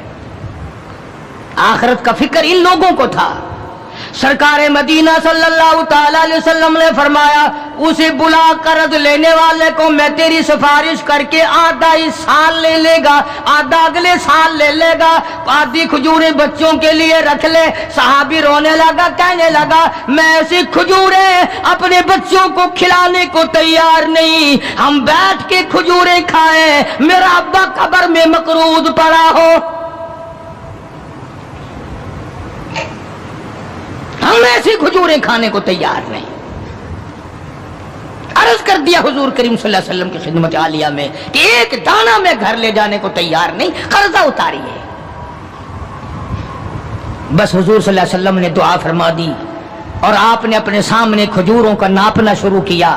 آخرت کا فکر ان لوگوں کو تھا۔ سرکار مدینہ صلی اللہ تعالی علیہ وسلم نے فرمایا اسے بلا قرض لینے والے کو میں تیری سفارش کر کے آدھا اس سال لے لے گا، آدھا اگلے سال لے لے گا، آدھی کھجوریں بچوں کے لیے رکھ لے۔ صحابی رونے لگا، کہنے لگا میں ایسی کھجوریں اپنے بچوں کو کھلانے کو تیار نہیں، ہم بیٹھ کے کھجوریں کھائیں، میرا ابا قبر میں مقروض پڑا ہو۔ ہم ایسی کھجوریں کھانے کو تیار نہیں۔ عرض کر دیا حضور کریم صلی اللہ علیہ وسلم کی خدمت عالیہ میں کہ ایک دانہ میں گھر لے جانے کو تیار نہیں، قرضہ اتاریے۔ بس حضور صلی اللہ علیہ وسلم نے دعا فرما دی اور آپ نے اپنے سامنے کھجوروں کا ناپنا شروع کیا۔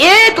1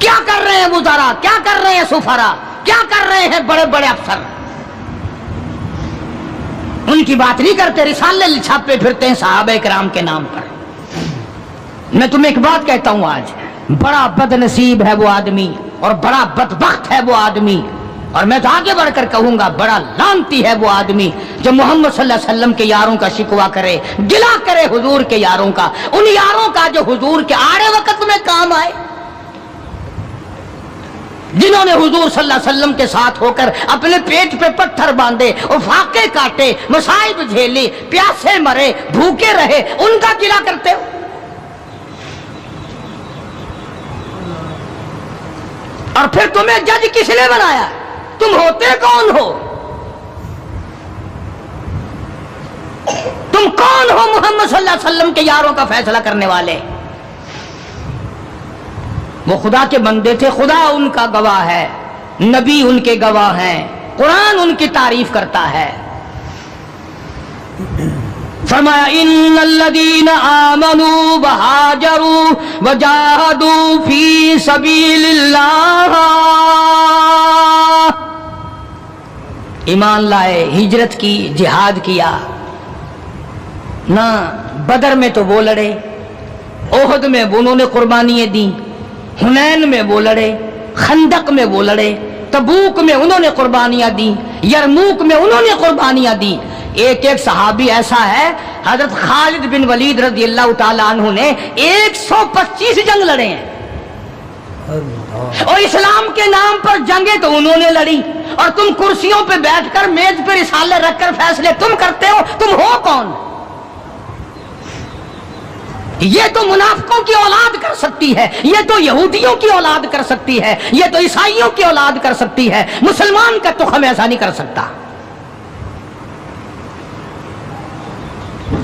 کیا کر رہے ہیں وزراء، کیا کر رہے ہیں سفراء، کیا کر رہے ہیں بڑے بڑے افسر؟ ان کی بات نہیں کرتے، رسالے چھاپے پھرتے ہیں صحابہ کرام کے نام پر۔ میں تمہیں ایک بات کہتا ہوں، آج بڑا بد نصیب ہے وہ آدمی اور بڑا بدبخت ہے وہ آدمی، اور میں تو آگے بڑھ کر کہوں گا بڑا لعنتی ہے وہ آدمی جو محمد صلی اللہ علیہ وسلم کے یاروں کا شکوہ کرے، گلہ کرے حضور کے یاروں کا، ان یاروں کا جو حضور کے آڑے وقت میں کام آئے، جنہوں نے حضور صلی اللہ علیہ وسلم کے ساتھ ہو کر اپنے پیٹ پہ پتھر باندھے اور فاقے کاٹے، مصائب جھیلی، پیاسے مرے، بھوکے رہے، ان کا گلہ کرتے ہو؟ اور پھر تمہیں جج کس نے بنایا؟ تم ہوتے کون ہو؟ تم کون ہو محمد صلی اللہ علیہ وسلم کے یاروں کا فیصلہ کرنے والے؟ وہ خدا کے بندے تھے، خدا ان کا گواہ ہے، نبی ان کے گواہ ہیں، قرآن ان کی تعریف کرتا ہے۔ فرمایا ان الذین آمنوا وہاجروا وجاہدوا فی سبیل اللہ، ایمان لائے، ہجرت کی، جہاد کیا نہ، بدر میں تو وہ لڑے، احد میں انہوں نے قربانیاں دیں، حنین میں وہ لڑے، خندق میں وہ لڑے، تبوک میں انہوں نے قربانیاں دیں، یرموک میں انہوں نے قربانیاں دیں۔ ایک ایک صحابی ایسا ہے، حضرت خالد بن ولید رضی اللہ تعالیٰ عنہ نے 125 جنگ لڑے ہیں، اور اسلام کے نام پر جنگیں تو انہوں نے لڑی، اور تم کرسیوں پہ بیٹھ کر میز پہ رسالے رکھ کر فیصلے تم کرتے ہو؟ تم ہو کون؟ یہ تو منافقوں کی اولاد کر سکتی ہے، یہ تو یہودیوں کی اولاد کر سکتی ہے، یہ تو عیسائیوں کی اولاد کر سکتی ہے، مسلمان کا تخم ایسا نہیں کر سکتا۔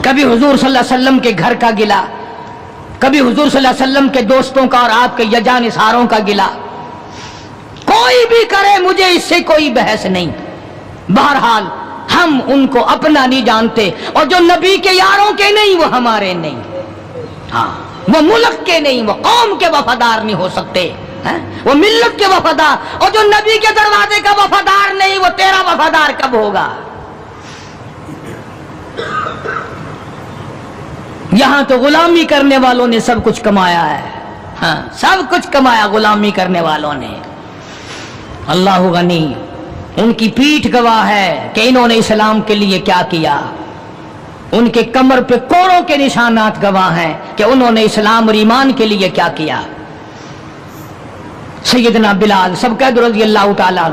کبھی حضور صلی اللہ علیہ وسلم کے گھر کا گلہ، کبھی حضور صلی اللہ علیہ وسلم کے دوستوں کا اور آپ کے یجانثاروں کا گلہ، کوئی بھی کرے، مجھے اس سے کوئی بحث نہیں۔ بہرحال ہم ان کو اپنا نہیں جانتے، اور جو نبی کے یاروں کے نہیں وہ ہمارے نہیں، ہاں وہ ملک کے نہیں، وہ قوم کے وفادار نہیں ہو سکتے، وہ ملت کے وفادار، اور جو نبی کے دروازے کا وفادار نہیں وہ تیرا وفادار کب ہوگا؟ یہاں تو غلامی کرنے والوں نے سب کچھ کمایا ہے، ہاں سب کچھ کمایا غلامی کرنے والوں نے۔ اللہ غنی، ان کی پیٹھ گواہ ہے کہ انہوں نے اسلام کے لیے کیا کیا، ان کے کمر پہ کوڑوں کے نشانات گواہ ہیں کہ انہوں نے اسلام اور ایمان کے لیے کیا کیا۔ سیدنا بلال سب قید رضی اللہ تعالیٰ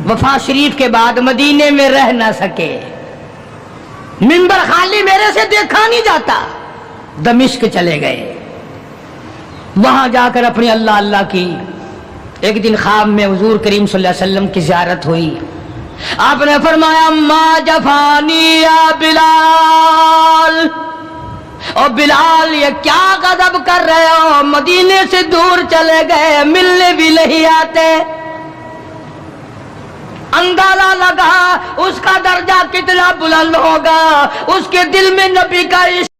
وفات شریف کے بعد مدینے میں رہ نہ سکے، منبر خالی میرے سے دیکھا نہیں جاتا، دمشق چلے گئے، وہاں جا کر اپنی اللہ اللہ کی۔ ایک دن خواب میں حضور کریم صلی اللہ علیہ وسلم کی زیارت ہوئی، آپ نے فرمایا ما جفانی یا بلال، اور بلال یہ کیا غضب کر رہے ہو، مدینے سے دور چلے گئے، ملنے بھی نہیں آتے۔ اندازہ لگا اس کا درجہ کتنا بلند ہوگا، اس کے دل میں نبی کا